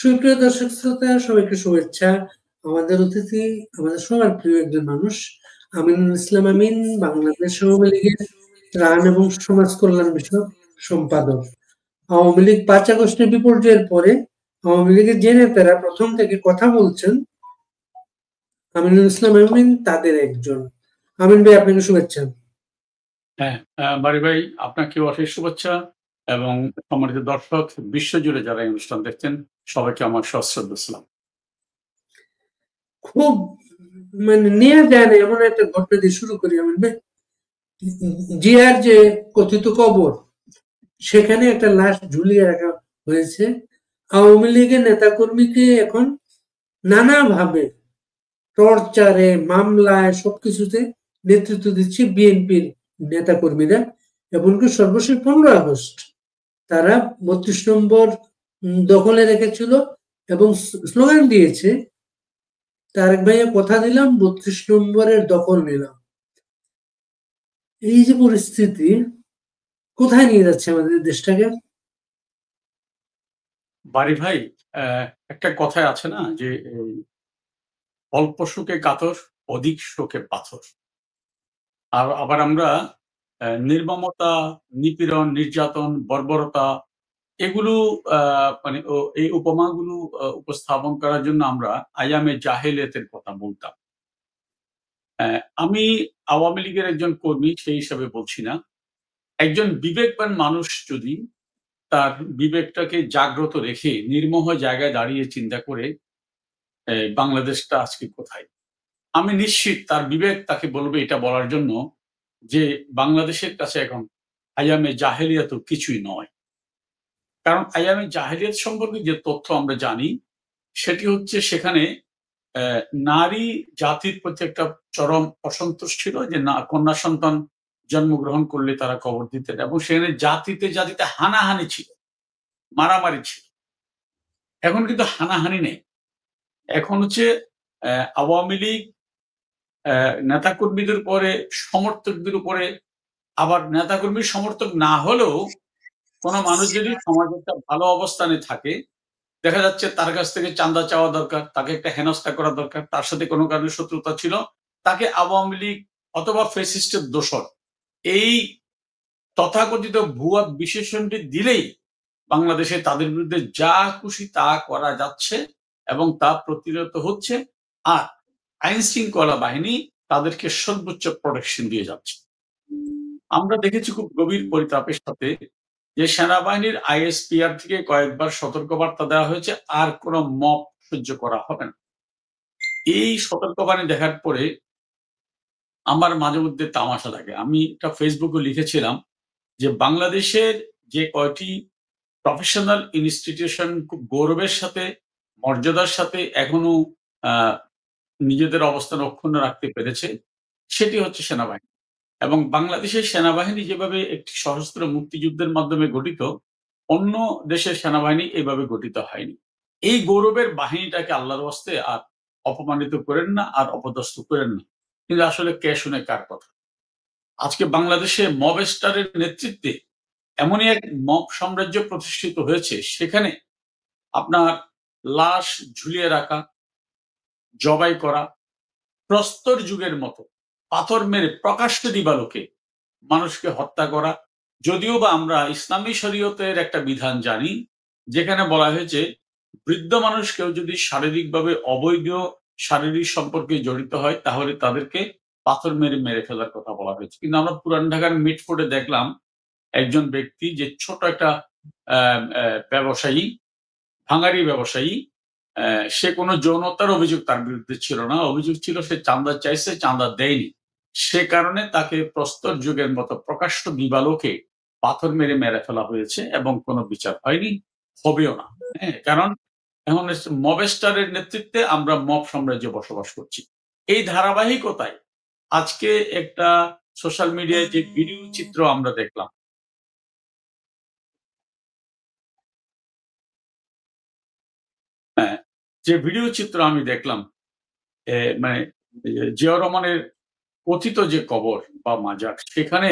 সুপ্রিয় দর্শক শ্রোতা, সবাইকে শুভেচ্ছা। আমাদের অতিথি আমাদের সবার প্রিয় একজন মানুষ, আমিনুল ইসলাম আমিন, বাংলাদেশ আওয়ামী লীগের ত্রাণ এবং সমাজ কল্যাণ বিষয়ক সম্পাদক। আওয়ামী লীগ 5 আগস্টের বিপর্যয়ের পরে আওয়ামী লীগের যে নেতারা প্রথম থেকে কথা বলছেন, আমিনুল ইসলাম আমিন তাদের একজন। আমিন ভাই, আপনাকে শুভেচ্ছা। হ্যাঁ, বাড়ি ভাই, আপনাকেও অশেষ শুভেচ্ছা এবং সম্মানিত দর্শক, বিশ্বজুড়ে যারা এই অনুষ্ঠান দেখছেন, সবাইকে আমার সশ্রদ্ধ সালাম। খুব নেওয়া যায় না এমন একটা ঘটনা দিয়ে শুরু করি আমিন ভাই। জিয়ার যে কথিত কবর, সেখানে একটা লাশ ঝুলিয়ে রাখা হয়েছে। আওয়ামী লীগের নেতাকর্মীকে এখন নানাভাবে টর্চারে, মামলায়, সবকিছুতে নেতৃত্ব দিচ্ছে বিএনপির নেতাকর্মীরা। এমনকি সর্বশেষ 15 আগস্ট তারা 32 নম্বর দখলে রেখেছিল এবং স্লোগান দিয়েছে, তারেক ভাইয়া কথা দিলাম 32 নম্বরের দখল নিলাম। এই যে পরিস্থিতি, কোথায় নিয়ে যাচ্ছে আমাদের দেশটাকে? বাড়ি ভাই, একটা কথায় আছে না যে অল্প শোকে কাতর, অধিক শোকে পাথর। আর আবার আমরা নির্মমতা, নিপীড়ন, নির্যাতন, বর্বরতা এগুলো মানে এই উপমাগুলো উপস্থাপন করার জন্য আমরা আইয়ামে জাহেলিয়াতের কথা বলতাম। আমি আওয়ামী লীগের একজন কর্মী সেই হিসাবে বলছি না। একজন বিবেকবান মানুষ যদি তার বিবেকটাকে জাগ্রত রেখে নির্মোহ জায়গায় দাঁড়িয়ে চিন্তা করে বাংলাদেশটা আজকে কোথায়, আমি নিশ্চিত তার বিবেক তাকে বলবে এটা বলার জন্য যে বাংলাদেশের কাছে এখন আইয়ামে জাহেলিয়াত কিছুই নয়। কারণ আইয়ামে জাহেলিয়াত সম্পর্কে যে তথ্য আমরা জানি সেটি হচ্ছে সেখানে নারী জাতির প্রতি একটা চরম অসন্তোষ ছিল যে না, কন্যা সন্তান জন্মগ্রহণ করলে তারা কবর দিতেন এবং সেখানে জাতিতে জাতিতে হানাহানি ছিল, মারামারি ছিল। এখন কিন্তু হানাহানি নেই। এখন হচ্ছে আওয়ামী লীগ নেতাকর্মীদের উপরে, সমর্থকদের উপরে, আবার নেতাকর্মীর সমর্থক না হলেও কোনো মানুষ যদি সমাজে একটা ভালো অবস্থানে থাকে, দেখা যাচ্ছে তার কাছ থেকে চাঁদা চাওয়া দরকার, তাকে একটা হেনস্থা করা দরকার, তার সাথে কোনো কারণে শত্রুতা ছিল, তাকে আওয়ামী লীগ অথবা ফ্যাসিস্টের দোসর এই তথাকথিত ভুয়া বিশেষণটি দিলেই বাংলাদেশে তাদের বিরুদ্ধে যা খুশি তা করা যাচ্ছে এবং তা প্রতিরোধ হচ্ছে। আর আইন শৃঙ্খলা বাহিনী তাদেরকে সর্বোচ্চ প্রোটেকশন দিয়ে যাচ্ছে। আমরা দেখেছি খুব গভীর পরিতাপের সাথে যে সেনাবাহিনীর আইএসপিআর থেকে কয়েকবার সতর্কবার্তা দেওয়া হয়েছে, আর কোনো মব সহ্য করা হবে না। এই সতর্কবাণী দেখার পরে আমার মাঝে মধ্যে তামাশা লাগে। আমি একটা ফেসবুকে লিখেছিলাম যে বাংলাদেশের যে কয়টি প্রফেশনাল ইনস্টিটিউশন খুব গৌরবের সাথে, মর্যাদার সাথে এখনো নিজেদের অবস্থান অক্ষুণ্ণ রাখতে পেরেছে, সেটি হচ্ছে সেনাবাহিনী। এবং বাংলাদেশের সেনাবাহিনী যেভাবে একটি সশস্ত্র মুক্তিযুদ্ধের মাধ্যমে গঠিত, অন্য দেশের সেনাবাহিনী এভাবে গঠিত হয়নি। এই গৌরবের বাহিনীটাকে আল্লাহর ওয়াস্তে আর অপমানিত করেন না, আর অপদস্থ করেন না। কিন্তু আসলে কে শুনে কার কথা? আজকে বাংলাদেশে মব স্টারের নেতৃত্বে এমনই এক মব সাম্রাজ্য প্রতিষ্ঠিত হয়েছে, সেখানে আপনার লাশ ঝুলিয়ে রাখা, জবাই করা, প্রস্তর যুগের মতো পাথর মেরে প্রকাশ্য দিবালোকে মানুষকে হত্যা করা। যদিও বা আমরা ইসলামী শরীয়তের একটা বিধান জানি, যেখানে বলা হয়েছে বৃদ্ধ মানুষ কেউ যদি শারীরিকভাবে অবৈধ শারীরিক সম্পর্কে জড়িত হয় তাহলে তাদেরকে পাথর মেরে মেরে ফেলার কথা বলা হয়েছে। কিন্তু আমরা পুরান ঢাকার মিটফোর্ডে দেখলাম একজন ব্যক্তি যে ছোট একটা ব্যবসায়ী, ভাঙারি ব্যবসায়ী, সে কোনো যৌনতার অভিযোগ তার বিরুদ্ধে ছিল না, অভিযোগ ছিল সে চাঁদা চাইছে, চাঁদা দেয়নি। সে কারণে তাকে প্রস্তর যুগের মতো প্রকাশ্য দিবালোকে পাথর মেরে মেরে ফেলা হয়েছে এবং কোনো বিচার হয়নি, হবেও না। হ্যাঁ, কারণ এখন মবেস্টারের নেতৃত্বে আমরা মব সাম্রাজ্যে বসবাস করছি। এই ধারাবাহিকতায় আজকে একটা সোশ্যাল মিডিয়ায় যে ভিডিও চিত্র আমরা দেখলাম, হ্যাঁ, যে ভিডিও চিত্র আমি দেখলাম, মানে জিয়াউর রহমানের কথিত যে কবর বা মাজার, সেখানে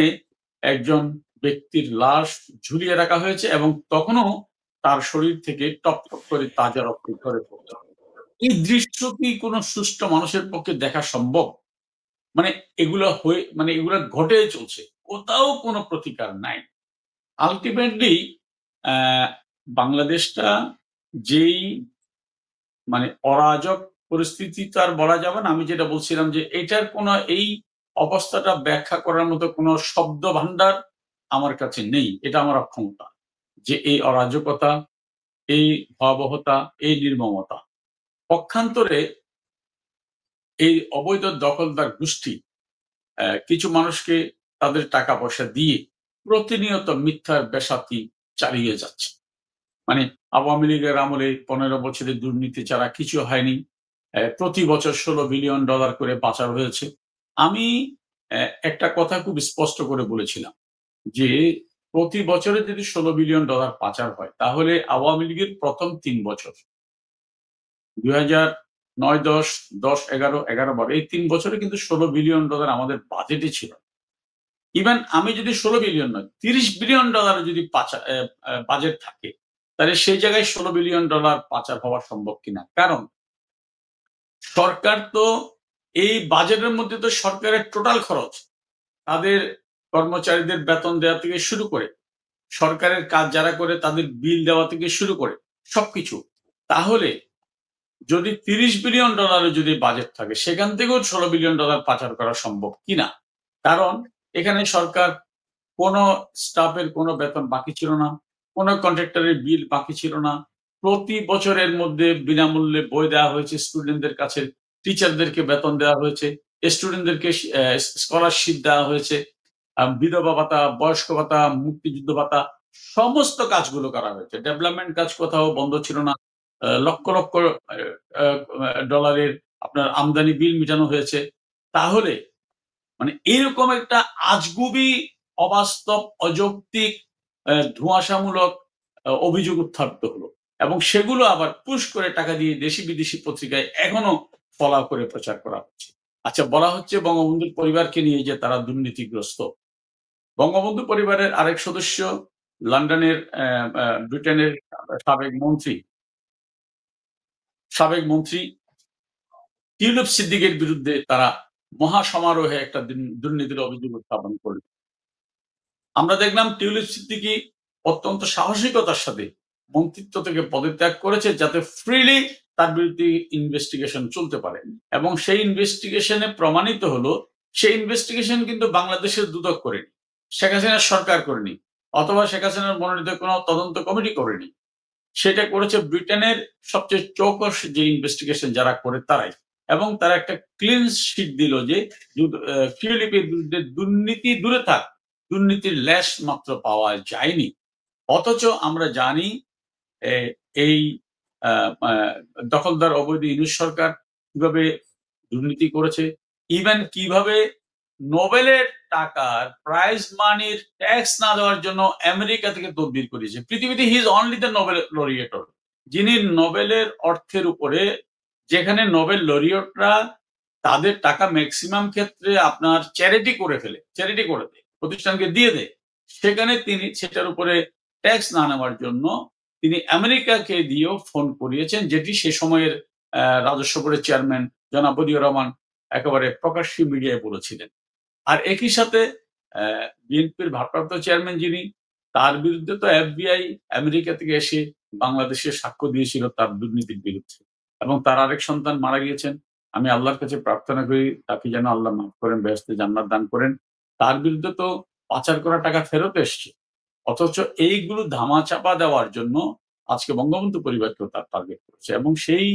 একজন ব্যক্তির লাশ ঝুলিয়ে রাখা হয়েছে এবং তখনও তার শরীর থেকে টপ টপ করে তাজা রক্ত ঝরে পড়ছে। এই দৃশ্য কি কোনো সুস্থ মানুষের পক্ষে দেখা সম্ভব? মানে এগুলা ঘটে চলছে। কোথাও কোনো প্রতিকার নাই। আল্টিমেটলি বাংলাদেশটা যেই অরাজক পরিস্থিতি তো আর বলা যাবে না। আমি যেটা বলছিলাম যে এটার কোনো এই অবস্থাটা ব্যাখ্যা করার মতো কোনো শব্দ ভান্ডার আমার কাছে নেই। এটা আমার অক্ষমতা। যে এই অরাজকতা, এই ভয়াবহতা, এই নির্মমতা। পক্ষান্তরে এই অবৈধ দখলদার গোষ্ঠী কিছু মানুষকে তাদের টাকা পয়সা দিয়ে প্রতিনিয়ত মিথ্যার বেসাতি চালিয়ে যাচ্ছে। আওয়ামী লীগের আমলে ১৫ বছরে দুর্নীতি ছাড়া কিছু হয়নি। প্রতি বছর $১৬ বিলিয়ন করে পাচার হয়েছে। আমি একটা কথা খুব স্পষ্ট করে বলেছিলাম যে, প্রতি বছরে যদি $১৬ বিলিয়ন পাচার হয়, তাহলে আওয়ামী লীগের প্রথম ৩ বছর ২০০৯, ১০, ১১, ১১-১২ এই ৩ বছরে কিন্তু $১৬ বিলিয়ন আমাদের বাজেটে ছিল। ইভেন আমি যদি $১৬ বিলিয়ন নয়, $৩০ বিলিয়ন যদি বাজেট থাকে, তাহলে সেই জায়গায় $১৬ বিলিয়ন পাচার হওয়া সম্ভব কিনা? কারণ সরকার তো এই বাজেটের মধ্যে তো সরকারের টোটাল খরচ, তাদের কর্মচারীদের বেতন দেওয়া থেকে শুরু করে, সরকারের কাজ যারা করে তাদের বিল দেওয়া থেকে শুরু করে সবকিছু। তাহলে যদি $৩০ বিলিয়ন যদি বাজেট থাকে, সেখান থেকেও $১৬ বিলিয়ন পাচার করা সম্ভব কিনা? কারণ এখানে সরকার কোনো স্টাফের কোনো বেতন বাকি ছিল না, কোনো কন্ট্রাক্টরের বিল বাকি ছিল না। প্রতি বছরের মধ্যে বিনামূল্যে বই দেওয়া হয়েছে স্টুডেন্টদের কাছে, টিচারদেরকে বেতন দেওয়া হয়েছে, স্টুডেন্টদেরকে স্কলারশিপ দেওয়া হয়েছে, বিধবা ভাতা, বয়স্ক ভাতা, মুক্তিযুদ্ধ ভাতা, সমস্ত কাজগুলো করা হয়েছে। ডেভেলপমেন্ট কাজ কোথাও বন্ধ ছিল না। লক্ষ লক্ষ ডলারের আপনার আমদানি বিল মিটানো হয়েছে। তাহলে এরকম একটা আজগুবি, অবাস্তব, অযৌক্তিক, ধোঁয়াশামূলক অভিযোগ উত্থাপিত হলো এবং সেগুলো আবার পুশ করে টাকা দিয়ে দেশি বিদেশি পত্রিকায় এখনো ফলাও করে প্রচার করা হচ্ছে। আচ্ছা, বলা হচ্ছে বঙ্গবন্ধুর পরিবারকে নিয়ে যে তারা দুর্নীতিগ্রস্ত। বঙ্গবন্ধু পরিবারের আরেক সদস্য লন্ডনের ব্রিটেনের সাবেক মন্ত্রী টিউলিপ সিদ্দিকের বিরুদ্ধে তারা মহাসমারোহে একটা দুর্নীতির অভিযোগ উত্থাপন করল। আমরা দেখলাম টিউলিপ সিদ্দিকী অত্যন্ত সাহসিকতার সাথে মন্ত্রিত্ব থেকে পদত্যাগ করেছে, যাতে ফ্রিলি তার বিরুদ্ধে ইনভেস্টিগেশন চলতে পারে। এবং সেই ইনভেস্টিগেশনে প্রমাণিত হলো, সেই ইনভেস্টিগেশন কিন্তু বাংলাদেশের দুদক করেনি, শেখ হাসিনার সরকার করেনি, অথবা শেখ হাসিনার মনোনীত কোনো তদন্ত কমিটি করেনি। সেটা করেছে ব্রিটেনের সবচেয়ে চৌকস যে ইনভেস্টিগেশন যারা করে তারাই। এবং তারা একটা ক্লিন শিট দিল যে টিউলিপের বিরুদ্ধে দুর্নীতি দূরে থাক, দুর্নীতির লেশ মাত্র পাওয়া যায়নি। অথচ আমরা জানি এই দখলদার অবৈধ ইউনূস সরকার কিভাবে দুর্নীতি করেছে, ইভেন কিভাবে নোবেলের টাকার প্রাইজ মানির ট্যাক্স না দেওয়ার জন্য আমেরিকা থেকে তদবির করেছে। পৃথিবীতে he is only the Nobel লরিয়েটর, যিনি নোবেলের অর্থের উপরে, যেখানে নোবেল লরিয়েটরা তাদের টাকা ম্যাক্সিমাম ক্ষেত্রে আপনার চ্যারিটি করে দেয়, প্রতিষ্ঠানকে দিয়ে দেয়, সেখানে তিনি সেটার উপরে ট্যাক্স না নেওয়ার জন্য তিনি আমেরিকাকে দিয়েও ফোন করিয়েছেন, যেটি সে সময়ের রাজস্ব বোর্ডের চেয়ারম্যান জনাব বদিউর রহমান একেবারে প্রকাশ্যে মিডিয়ায় বলেছিলেন। আর একই সাথে বিএনপির ভারপ্রাপ্ত চেয়ারম্যান যিনি, তার বিরুদ্ধে তো এফবিআই আমেরিকা থেকে এসে বাংলাদেশে সাক্ষ্য দিয়েছিল তার দুর্নীতির বিরুদ্ধে, এবং তার আরেক সন্তান মারা গিয়েছেন। আমি আল্লাহর কাছে প্রার্থনা করি তাকে যেন আল্লাহ মাফ করেন, বেহেশতে জান্নাত দান করেন। তার বিরুদ্ধে তো পাচার করা টাকা ফেরত এসছে, অথচ এইগুলো ধামাচাপা দেওয়ার জন্য আজকে বঙ্গবন্ধু পরিবারকেও তার টার্গেট করেছে। এবং সেই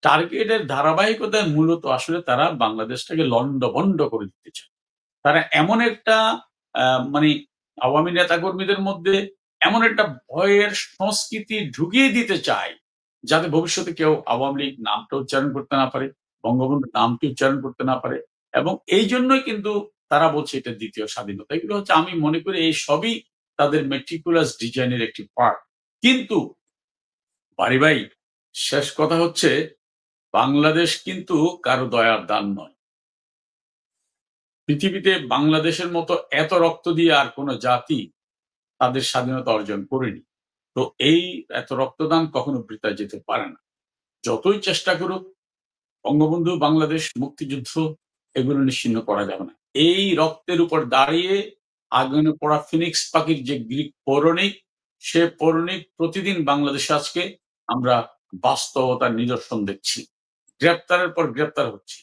টার্গেটের ধারাবাহিকতায় মূলত আসলে তারা বাংলাদেশটাকে লন্ডভন্ড করে দিতে চায়। তারা এমন একটা মানে আওয়ামী নেতাকর্মীদের মধ্যে এমন একটা ভয়ের সংস্কৃতি ঢুকিয়ে দিতে চায়, যাতে ভবিষ্যতে কেউ আওয়ামী লীগ নামটা উচ্চারণ করতে না পারে, বঙ্গবন্ধুর নামটি উচ্চারণ করতে না পারে। এবং এই জন্যই কিন্তু তারা বলছে এটা দ্বিতীয় স্বাধীনতা। এগুলো হচ্ছে, আমি মনে করি এই সবই তাদের মেটিকুলাস ডিজাইনের একটি পার্ট। কিন্তু ভাই, শেষ কথা হচ্ছে, বাংলাদেশ কিন্তু কারো দয়ার দান নয়। পৃথিবীতে বাংলাদেশের মতো এত রক্ত দিয়ে আর কোনো জাতি তাদের স্বাধীনতা অর্জন করেনি। তো এই এত রক্তদান কখনো বৃথা যেতে পারে না। যতই চেষ্টা করুক বঙ্গবন্ধু, বাংলাদেশ, মুক্তিযুদ্ধ এগুলো নিশ্চিহ্ন করা যাবে না। এই রক্তের উপর দাঁড়িয়ে আগুনে পড়া ফিনিক্স পাখির যে গ্রিক পৌরাণিক, সে পৌরাণিক প্রতিদিন বাংলাদেশে আজকে আমরা বাস্তবতার নিদর্শন দেখছি। গ্রেপ্তারের পর গ্রেপ্তার হচ্ছি।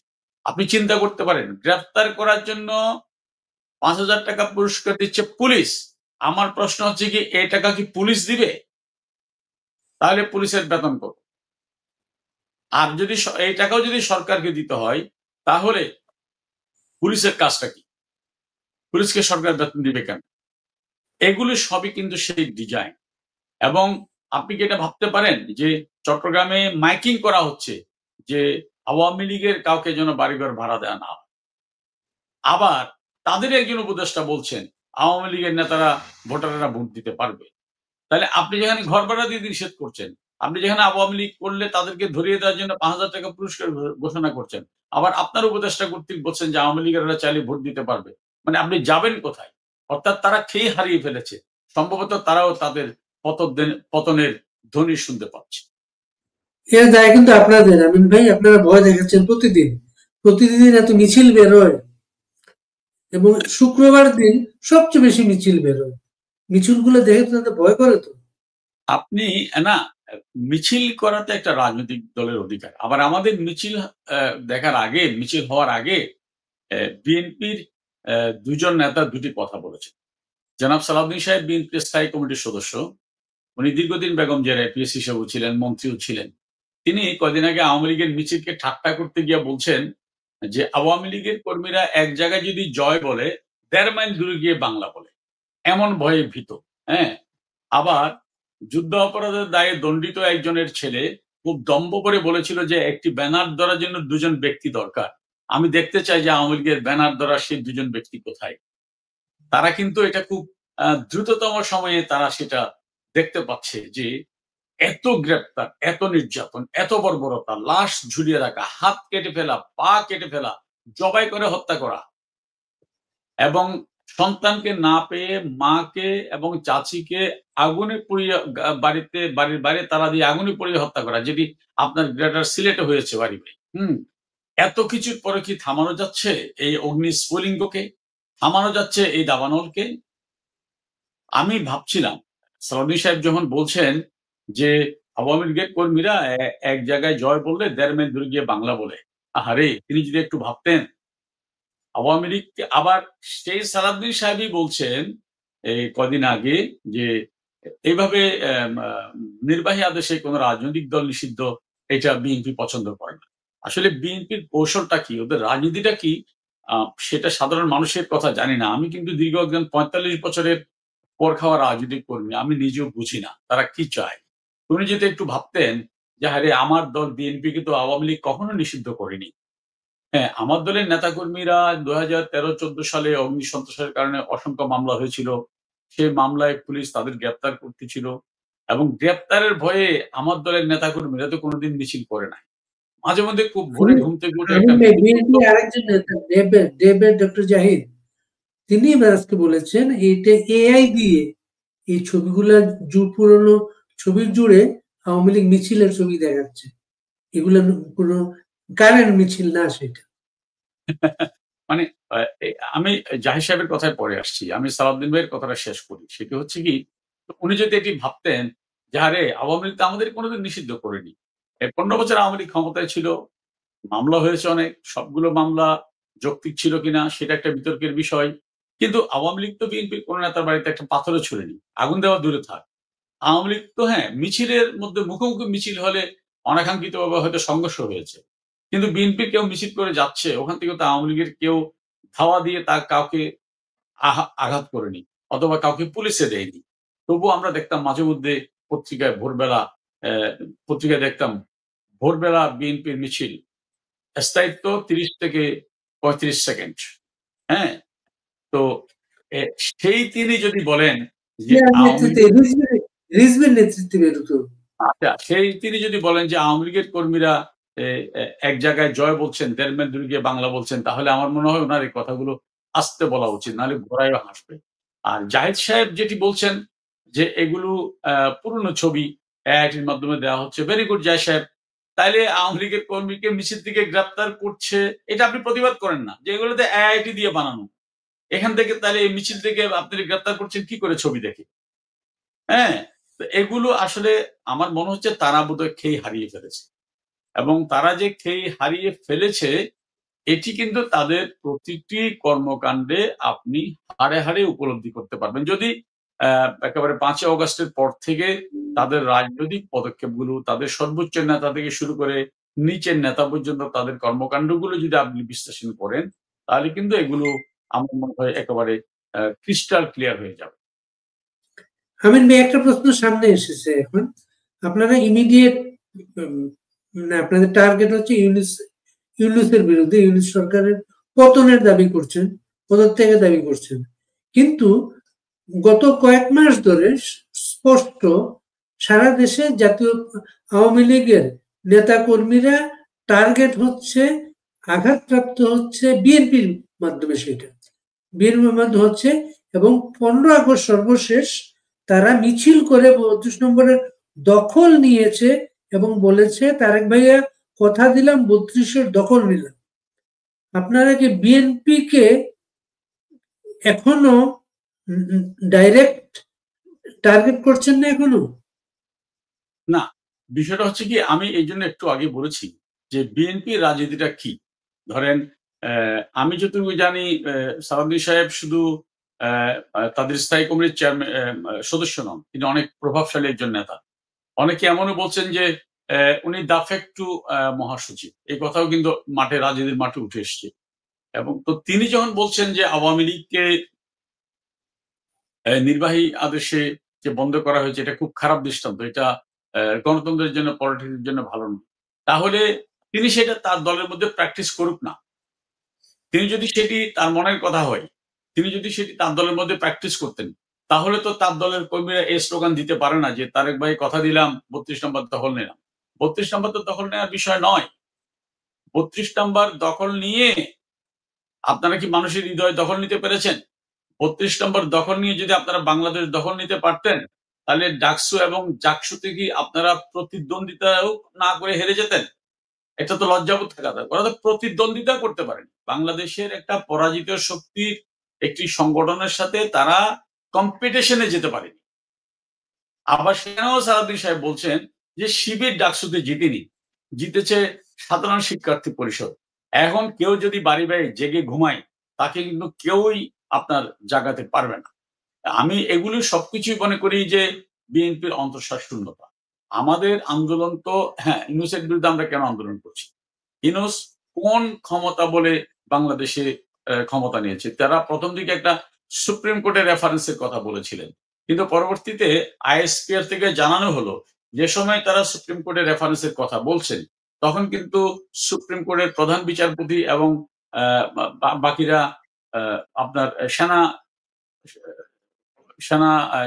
আপনি চিন্তা করতে পারেন, গ্রেপ্তার করার জন্য ৫,০০০ টাকা পুরস্কার দিচ্ছে পুলিশ। আমার প্রশ্ন হচ্ছে কি, এই টাকা কি পুলিশ দিবে? তাহলে পুলিশের বেতন কত? আর যদি এই টাকাও যদি সরকারকে দিতে হয়, তাহলে পুলিশের কাজটা কি? পুলিশকে সরকার বেতন দিবে কেন? এগুলো সবই কিন্তু সেই ডিজাইন। এবং আপনি কি এটা ভাবতে পারেন যে চট্টগ্রামে মাইকিং করা হচ্ছে যে আওয়ামী লীগের কাউকে যেন বাড়িঘর ভাড়া দেওয়া না হয়। আবার তাদের একজন উপদেষ্টা বলছেন আওয়ামী লীগের নেতারা, ভোটাররা ভোট দিতে পারবে। তাহলে আপনি যেখানে ঘর ভাড়া দিয়ে নিষেধ করছেন, আপনি যেখানে আওয়ামী লীগ করলে তাদেরকে ধরিয়ে দেওয়ার জন্য ৫,০০০ টাকা পুরস্কার ঘোষণা করছেন, আবার আপনার উপদেষ্টা কর্তৃক বলছেন যে আওয়ামী লীগেরা চাইলে ভোট দিতে পারবে। মানে আপনি যাবেন কোথায়? অর্থাৎ তারা খেয়ে হারিয়ে ফেলেছে। সম্ভবত তারাও তাদের পতনের ধ্বনি শুনতে পাচ্ছে। এর দায় কিন্তু আপনাদের, আমিন ভাই। আপনারা ভয় দেখাচ্ছেন প্রতিদিন। প্রতিদিন এত মিছিল বেরোয়, এবং শুক্রবার দিন সবচেয়ে বেশি মিছিল বেরোয়। মিছিলগুলো দেখে তো তাদের ভয় করে তো। আপনি না, মিছিল করাতে একটা রাজনৈতিক দলের অধিকার। আবার আমাদের মিছিল দেখার আগে, মিছিল হওয়ার আগে বিএনপির ২ জন নেতা ২ টি কথা বলেছেন। জনাব সালাউদ্দিন সাহেব বিএনপির স্থায়ী কমিটির সদস্য। উনি দীর্ঘদিন বেগম জিয়ার এপিএস হিসেবেও ছিলেন, মন্ত্রীও ছিলেন। তিনি কয়দিন আগে আওয়ামী লীগের মিছিলকে ঠাট্টা করতে গিয়ে বলছেন যে, আওয়ামী লীগের কর্মীরা এক জায়গায় যদি জয় বলে, ১.৫ মাইল দূরে গিয়ে বাংলা বলে। এমন ভয়ে ভীত। হ্যাঁ? আবার যুদ্ধ অপরাধের দায়ে দণ্ডিত একজনের ছেলে খুব দম্ভ করে বলেছিল যে, একটি ব্যানার ধরার জন্য ২ জন ব্যক্তি দরকার। আমি দেখতে চাই যে আওয়ামী লীগের ব্যানার ধরার সেই ২ জন ব্যক্তি কোথায়? তারা কিন্তু এটা খুব দ্রুততম সময়ে তারা সেটা দেখতে পাচ্ছে যে এত গ্রেপ্তার, এত নির্যাতন, এত বর্বরতা, লাশ ঝুলিয়ে রাখা, হাত কেটে ফেলা, পা কেটে ফেলা, জবাই করে হত্যা করা এবং সন্তানকে না পেয়ে মাকে এবং চাচীকে আগুনে পুড়িয়ে বাড়ির বাইরে তালা দিয়ে আগুনে পুড়িয়ে হত্যা করা, যেটি আপনার গ্রেটার সিলেটে হয়েছে বাড়ি ভাই। এত কিছুর পরে কি থামানো যাচ্ছে এই অগ্নিস্ফুলিঙ্গকে? থামানো যাচ্ছে এই দাবানলকে? আমি ভাবছিলাম সালাউদ্দিন সাহেব যখন বলছেন যে আওয়ামী লীগের কর্মীরা এক জায়গায় জয় বললে ১.৫ মাইল দূরে গিয়ে বাংলা বলে। আহারে! তিনি যদি একটু ভাবতেন আওয়ামী লীগকে। আবার সেই সালাউদ্দিন সাহেবই বলছেন এই কদিন আগে যে এইভাবে নির্বাহী আদেশে কোন রাজনৈতিক দল নিষিদ্ধ, এটা বিএনপি পছন্দ করে না। আসলে বিএনপির কৌশলটা কি? ওদের রাজনীতিটা কি? আ সেটা সাধারণ মানুষের কথা জানি না। আমি কিন্তু দীর্ঘ একজন ৪৫ বছরের পর খাওয়া রাজনৈতিক কর্মী। আমি নিজেও বুঝি না তারা কি চায়। উনি যদি একটু ভাবতেন যে, আরে আমার দল বিএনপি কিন্তু আওয়ামী লীগ কখনো নিষিদ্ধ করেনি। হ্যাঁ, আমার দলের নেতাকর্মীরা ২০১৩-১৪ সালে অগ্নিসন্ত্রাসের কারণে অসংখ্য মামলা হয়েছিল। সেই মামলায় পুলিশ তাদের গ্রেপ্তার করতেছিল এবং গ্রেপ্তারের ভয়ে আমার দলের নেতাকর্মীরা তো কোনোদিন মিছিল করে নাই। মাঝে মধ্যে খুব ভোরে ঘুম থেকে উঠে একটা আমিন ভাই, মিছিল করত। বিএনপি আরেকজন নেতা ডক্টর জাহিদ, তিনি এবার আজকে বলেছেন এইটা এআই দিয়ে এই ছবিগুলা পুরনো ছবির জুড়ে আওয়ামী লীগ মিছিলের ছবি দেখাচ্ছে। এগুলো কোনো কারেন্ট মিছিল না সেটা। মানে আ এ আমি জাহিদ সাহেবের কথায় পরে আসছি। আমি সালাউদ্দিন ভাইয়ের কথাটা শেষ করি। সেটি হচ্ছে কি, উনি যদি এটি ভাবতেন যে, আরে আওয়ামী লীগ তো আমাদের কোনোদিন নিষিদ্ধ করেনি। ১৫ বছর আওয়ামী লীগ ক্ষমতায় ছিল। মামলা হয়েছে অনেক। সবগুলো মামলা যৌক্তিক ছিল কিনা সেটা একটা বিতর্কের বিষয়। কিন্তু আওয়ামী লীগ তো বিএনপির কোন নেতার বাড়িতে একটা পাথরও ছুঁড়েনি। আগুন দেওয়া দূরে থাক। আওয়ামী লীগ তো হ্যাঁ, মিছিলের মধ্যে মুখোমুখি মিছিল হলে অনাকাঙ্ক্ষিতভাবে হয়তো সংঘর্ষ হয়েছে। কিন্তু বিএনপির কেউ মিছিল করে যাচ্ছে, ওখান থেকে তো আওয়ামী লীগের কেউ ধাওয়া দিয়ে কাউকে আঘাত করেনি অথবা কাউকে পুলিশে দেয়নি। তবুও আমরা দেখতাম মাঝে মধ্যে পত্রিকায় ভোরবেলা পত্রিকায় দেখতাম ভোরবেলা বিএনপির মিছিল। স্থায়িত্ব ৩০ থেকে ৩৫ সেকেন্ড। হ্যাঁ? তো এ সেই তিনি যদি বলেন যে ইয়ার আওয়ামী নেতৃত্বে, রিজভির নেতৃত্বে বেরোতো। আচ্ছা, সেই তিনি যদি বলেন যে আওয়ামী লীগের কর্মীরা এ এ এক জায়গায় জয় বলছেন, ১.৫ মাইল দূরে গিয়ে বাংলা বলছেন, তাহলে আমার মনে হয় উনার এই কথাগুলো আস্তে বলা উচিত। নাহলে ঘোড়ায়ও হাসবে। আর জাহিদ সাহেব যেটি বলছেন যে এগুলো পুরনো ছবি AITর মাধ্যমে দেওয়া হচ্ছে, ভেরি গুড জয় সাহেব। তাইলে আওয়ামী লীগের কর্মীকে মিছিল থেকে গ্রেপ্তার করছে, এটা আপনি প্রতিবাদ করেন না যে এগুলোতে AIT দিয়ে বানানো। এখান থেকে তাহলে এই মিছিল থেকে আপনি গ্রেপ্তার করছেন কি করে ছবি দেখে? হ্যাঁ? তো এগুলো আসলে আমার মনে হচ্ছে তারা বোধহয় খেই হারিয়ে ফেলেছে। এবং তারা যে খেই হারিয়ে ফেলেছে এটি কিন্তু তাদের প্রতিটি কর্মকাণ্ডে আপনি হাড়ে, হাড়ে উপলব্ধি করতে পারবেন। যদি একেবারে ৫ই অগাস্টের পর থেকে তাদের রাজনৈতিক পদক্ষেপগুলো, তাদের সর্বোচ্চ নেতা থেকে শুরু করে নিচের নেতা পর্যন্ত তাদের কর্মকাণ্ডগুলো যদি আপনি বিশ্লেষণ করেন, তাহলে কিন্তু এগুলো আমার মনে হয় একেবারে ক্রিস্টাল ক্লিয়ার হয়ে যাবে। আমিন ভাই, একটা প্রশ্ন সামনে এসেছে এখন। আপনারা ইমিডিয়েট আপনাদের টার্গেট হচ্ছে ইউনূসের বিরুদ্ধে, ইউনূস সরকারের পতনের দাবি করছেন, পদত্যাগের দাবি করছেন। কিন্তু গত কয়েক মাস ধরে স্পষ্ট সারা দেশে জাতীয় আওয়ামী লীগের নেতা কর্মীরা টার্গেট হচ্ছে, আঘাতপ্রাপ্ত হচ্ছে বিএনপির মাধ্যমে, সেটা বিএনপির মাধ্যমে হচ্ছে। এবং 15 আগস্ট সর্বশেষ তারা মিছিল করে 32 নম্বরের দখল নিয়েছে এবং বলেছে তারেক ভাইয়া কথা দিলাম 32-এর দখল নিলাম। আপনারা কি বিএনপি কে এখনো ডাইরেক্ট টার্গেট করছেন না এখনো? না, বিষয়টা হচ্ছে কি আমি এইজন্য একটু আগে বলেছি যে বিএনপির রাজনীতিটা কি? ধরেন আমি যতটুকু জানি সালাউদ্দিন সাহেব শুধু তাদের স্থায়ী কমিটির সদস্য নন। তিনি অনেক প্রভাবশালী একজন নেতা। অনেকে এমনও বলছেন যে উনি দা ফ্যাক্টো মহাসচিব। এই কথাও কিন্তু রাজনীতির মাঠে উঠে এসছে। এবং তো তিনি যখন বলছেন যে আওয়ামী লীগকে নির্বাহী আদেশে যে বন্ধ করা হয়েছে এটা খুব খারাপ দৃষ্টান্ত। এটা গণতন্ত্রের জন্য, পলিটিক্স এর জন্য ভালো নয়। তাহলে তিনি সেটা তার দলের মধ্যে প্র্যাকটিস করুক না। তিনি যদি সেটি তার মনের কথা হয়, তিনি যদি সেটি তার দলের মধ্যে প্র্যাকটিস করতেন, তাহলে তো তার দলের কর্মীরা এই স্লোগান দিতে পারে না যে তারেক ভাই কথা দিলাম ৩২ নম্বর দখল নিলাম। ৩২ নম্বর তো দখল নেওয়ার বিষয় নয়। ৩২ নম্বর দখল নিয়ে আপনারা কি মানুষের হৃদয় দখল নিতে পেরেছেন? ৩২ নম্বর দখল নিয়ে যদি আপনারা বাংলাদেশ দখল নিতে পারতেন, তাহলে ডাকসু এবং জাকসুতে কি আপনারা প্রতিদ্বন্দ্বিতাও না করে হেরে যেতেন? এটা তো লজ্জাবোধ থাকা দরকার। ওরা তো প্রতিদ্বন্দ্বিতা করতে পারেনি। বাংলাদেশের একটা পরাজিত শক্তির একটি সংগঠনের সাথে তারা কম্পিটিশনে যেতে পারেনি। আবার সেখানেও সালাউদ্দিন সাহেব বলছেন যে শিবির ডাকসুতে জিতেনি, জিতেছে সাধারণ শিক্ষার্থী পরিষদ। এখন কেউ যদি বাড়ি জেগে ঘুমায়, তাকে কিন্তু কেউই আপনার জাগাতে পারবে না। আমি এগুলো সবকিছুই মনে করি যে বিএনপির অন্তঃসার শূন্যতা। আমাদের আন্দোলন তো হ্যাঁ, ইউনূসের বিরুদ্ধে আমরা কেন আন্দোলন করছি? ইউনূস কোন ক্ষমতা বলে বাংলাদেশে ক্ষমতা নিয়েছে? তারা ১ম দিকে একটা সুপ্রিম কোর্টের রেফারেন্সের কথা বলেছিলেন। কিন্তু পরবর্তীতে আইএসপিআর থেকে জানানো হলো, যে সময় তারা সুপ্রিম কোর্টের রেফারেন্সের কথা বলছেন, তখন কিন্তু সুপ্রিম কোর্টের প্রধান বিচারপতি এবং আ বাকিরা আপনার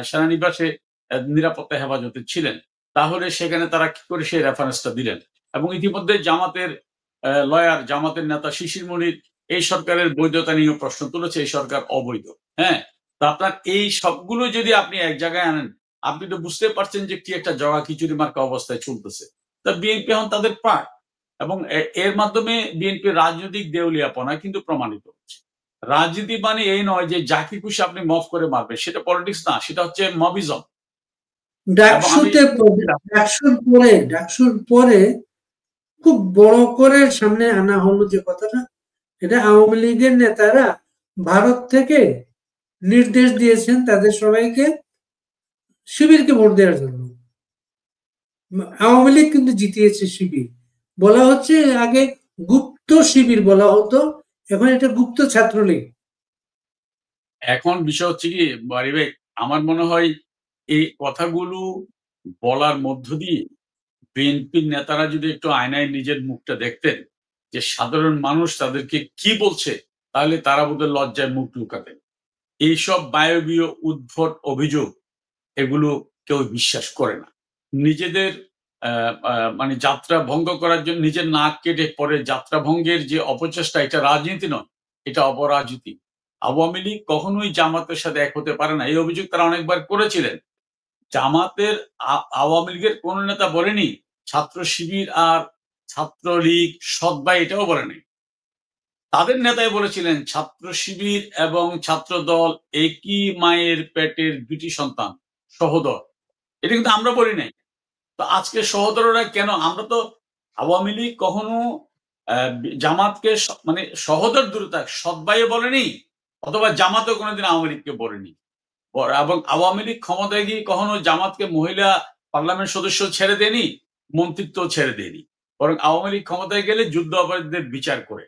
সেনানিবাসে নিরাপত্তা হেফাজতে ছিলেন। তাহলে সেখানে তারা কি করে সেই রেফারেন্সটা দিলেন? এবং ইতিমধ্যে জামাতের লয়ার, জামাতের নেতা শিশির মনির এই সরকারের বৈধতা নিয়েও প্রশ্ন তুলেছে, এই সরকার অবৈধ। হ্যাঁ? তো আপনার এই সবগুলো যদি আপনি এক জায়গায় আনেন, আপনি তো বুঝতে পারছেন যে কি একটা জগা খিচুড়ি মার্কা অবস্থায় চলতেছে। তা বিএনপি এখন তাদের পার্ট এবং এর মাধ্যমে বিএনপির রাজনৈতিক দেউলিয়াপনা কিন্তু প্রমাণিত হচ্ছে। রাজনীতি মানে এই নয় যে যাকে খুশি আপনি মফ করে মারবেন। সেটা পলিটিক্স না, সেটা হচ্ছে মবিজম। এবং আমি ডাকসুর পরে খুব বড় করে সামনে আনা হলো যে কথাটা, এটা আওয়ামী লীগের নেতারা ভারত থেকে নির্দেশ দিয়েছেন তাদের সবাইকে শিবিরকে ভোট দেওয়ার জন্য। আওয়ামী লীগ কিন্তু জিতিয়েছে শিবির। বলা হচ্ছে আগে গুপ্ত শিবির বলা হতো, এখন এটা গুপ্ত ছাত্রলীগ। এখন বিষয় হচ্ছে কি বাড়ি ভাই, আমার মনে হয় এই কথাগুলো বলার মধ্য দিয়ে বিএনপির নেতারা যদি একটু আয়নায় নিজের মুখটা দেখতেন, যে সাধারণ মানুষ তাদেরকে কি বলছে, তাহলে তারা বোধহয় লজ্জায় মুখ লুকাতেন। এইসব বায়বীয় উদ্ভট অভিযোগ এগুলো কেউ বিশ্বাস করে না। নিজেদের মানে যাত্রা ভঙ্গ করার জন্য নিজের নাক কেটে পরে যাত্রা ভঙ্গের যে অপচেষ্টা, এটা রাজনীতি নয়, এটা অপরাজনীতি। আওয়ামী লীগ কখনোই জামাতের সাথে এক হতে পারে না। এই অভিযোগ তারা অনেকবার করেছিলেন। জামাতের আওয়ামী লীগের কোন নেতা বলেনি ছাত্র শিবির আর ছাত্রলীগ সৎ এটাও বলেনি। তাদের নেতাই বলেছিলেন ছাত্র শিবির এবং ছাত্র দল একই মায়ের পেটের দুটি সন্তান, সহোদর। এটা কিন্তু আমরা বলি নাই। তো আজকে সহোদররা কেন? আমরা তো আওয়ামী লীগ কখনো জামাতকে মানে সহোদর দূরতা সৎ বলেনি, অথবা জামাতও কোনোদিন আওয়ামী লীগকে বলেনি। এবং আওয়ামী লীগ ক্ষমতায় গিয়ে কখনো জামাতকে মহিলা পার্লামেন্ট সদস্য ছেড়ে দেয়নি, মন্ত্রিত্ব ছেড়ে দেয়নি। বরং আওয়ামী লীগ ক্ষমতায় গেলে যুদ্ধ অপরাধীদের বিচার করে।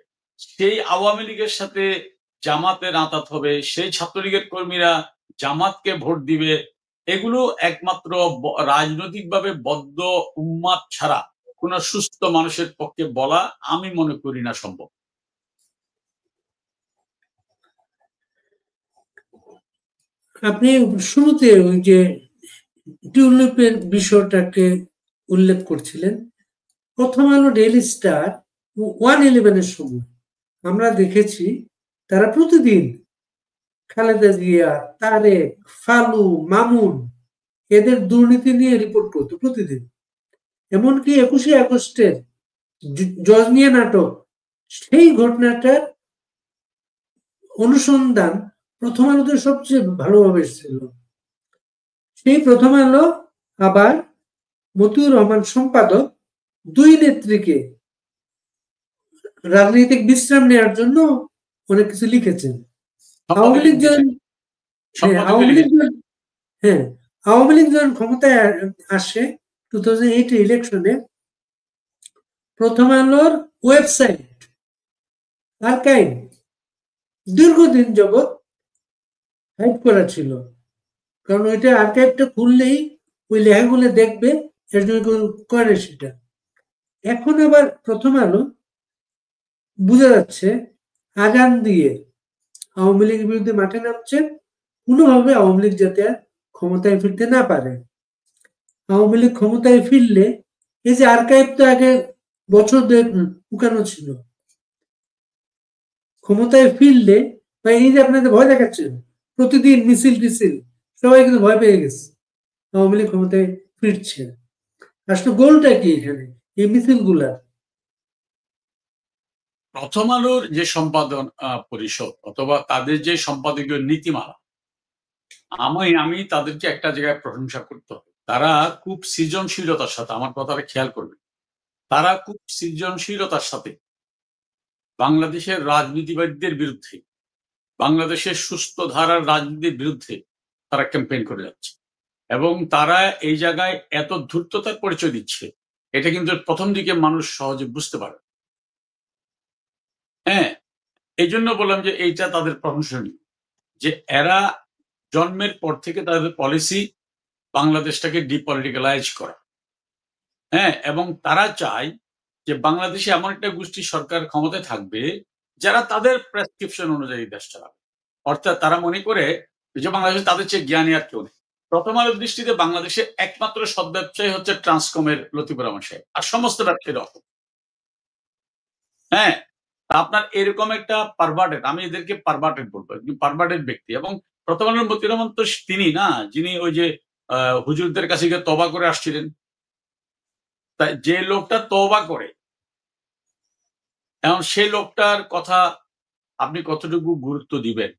সেই আওয়ামী লীগের সাথে জামাতের আঁতাত হবে, সেই ছাত্রলীগের কর্মীরা জামাতকে ভোট দিবে, এগুলো একমাত্র রাজনৈতিকভাবে বদ্ধ উম্মাদ ছাড়া কোন সুস্থ মানুষের পক্ষে বলা আমি মনে করি না সম্ভব। আপনি শুরুতে ওই যে টিউলিপের বিষয়টাকে উল্লেখ করছিলেন। প্রথম আলো ডেইলি স্টার 111 সময় আমরা দেখেছি তারা প্রতিদিন খালেদা জিয়া, তারেক, ফালু, মামুন এদের দুর্নীতি নিয়ে রিপোর্ট করতো প্রতিদিন। এমনকি 21শে আগস্টের জজনিয়া নাটক, সেই ঘটনাটার অনুসন্ধান প্রথম আলোতে সবচেয়ে ভালোভাবে এসেছিল। সেই প্রথম আলো আবার মতিউর রহমান সম্পাদক দুই নেত্রীকে রাজনৈতিক বিশ্রাম নেওয়ার জন্য অনেক কিছু লিখেছেন। আওয়ামী লীগ যখন ক্ষমতায় আসে 2008 ইলেকশনে, প্রথম আলোর ওয়েবসাইট আর্কাইভ দীর্ঘদিন যাবৎ হাইড করা ছিল, কারণ ওইটা আর্কাইভটা খুললেই ওই লেখাগুলো দেখবে, এর জন্য করে সেটা। এখন আবার প্রথম আলো বোঝা যাচ্ছে আগান দিয়ে আওয়ামী লীগের বিরুদ্ধে মাঠে নামছে, কোনোভাবে আওয়ামী লীগ যাতে ক্ষমতায় ফিরতে না পারে। আওয়ামী লীগ ক্ষমতায় ফিরলে এই যে আর্কাইভ তো আগে বছর লুকানো ছিল, ক্ষমতায় ফিরলে বা এই যে আপনাদের ভয় দেখাচ্ছেন প্রতিদিন মিছিল টিছিল, সবাই কিন্তু ভয় পেয়ে গেছে আওয়ামী লীগ ক্ষমতায় ফিরছে। আসলে গোলটা কি এখানে এই মিছিল গুলা? প্রথম আলোর যে সম্পাদন পরিষদ অথবা তাদের যে সম্পাদকীয় নীতিমালা, আমি তাদেরকে একটা জায়গায় প্রশংসা করতে হবে। তারা খুব সৃজনশীলতার সাথে, আমার কথাটা খেয়াল করবে, তারা খুব সৃজনশীলতার সাথে বাংলাদেশের রাজনীতিবাদীদের বিরুদ্ধে, বাংলাদেশের সুস্থ ধারার রাজনীতির বিরুদ্ধে তারা ক্যাম্পেইন করে যাচ্ছে। এবং তারা এই জায়গায় এত ধূর্ততার পরিচয় দিচ্ছে, এটা কিন্তু প্রথম দিকে মানুষ সহজে বুঝতে পারে। হ্যাঁ, এই জন্য বললাম যে এইটা তাদের প্রশংসনীয়, যে এরা জন্মের পর থেকে তাদের পলিসি বাংলাদেশটাকে ডিপলিটিক্যালাইজ করা। হ্যাঁ, এবং তারা চায় যে বাংলাদেশে এমন একটা গোষ্ঠী সরকার ক্ষমতায় থাকবে যারা তাদের প্রেসক্রিপশন অনুযায়ী দেশ চালাবে। অর্থাৎ তারা মনে করে যে বাংলাদেশে তাদের চেয়ে জ্ঞানী আর কেউ নেই। প্রথম আলোর দৃষ্টিতে বাংলাদেশে একমাত্র সৎ ব্যবসায়ী হচ্ছে ট্রান্সকমের লতিফুর রহমান সাহেব, আর সমস্ত ব্যবসায়ীর অসৎ। হ্যাঁ, আপনার এরকম একটা পারভার্টেড, আমি এদেরকে পারভার্টেড বলবো, পারভার্টেড ব্যক্তি। এবং প্রথম আলোর মতিউর রহমান তো তিনি না, যিনি ওই যে হুজুরদের কাছে গিয়ে তওবা করে আসছিলেন। তাই যে লোকটা তওবা করে, এখন সেই লোকটার কথা আপনি কতটুকু গুরুত্ব দিবেন?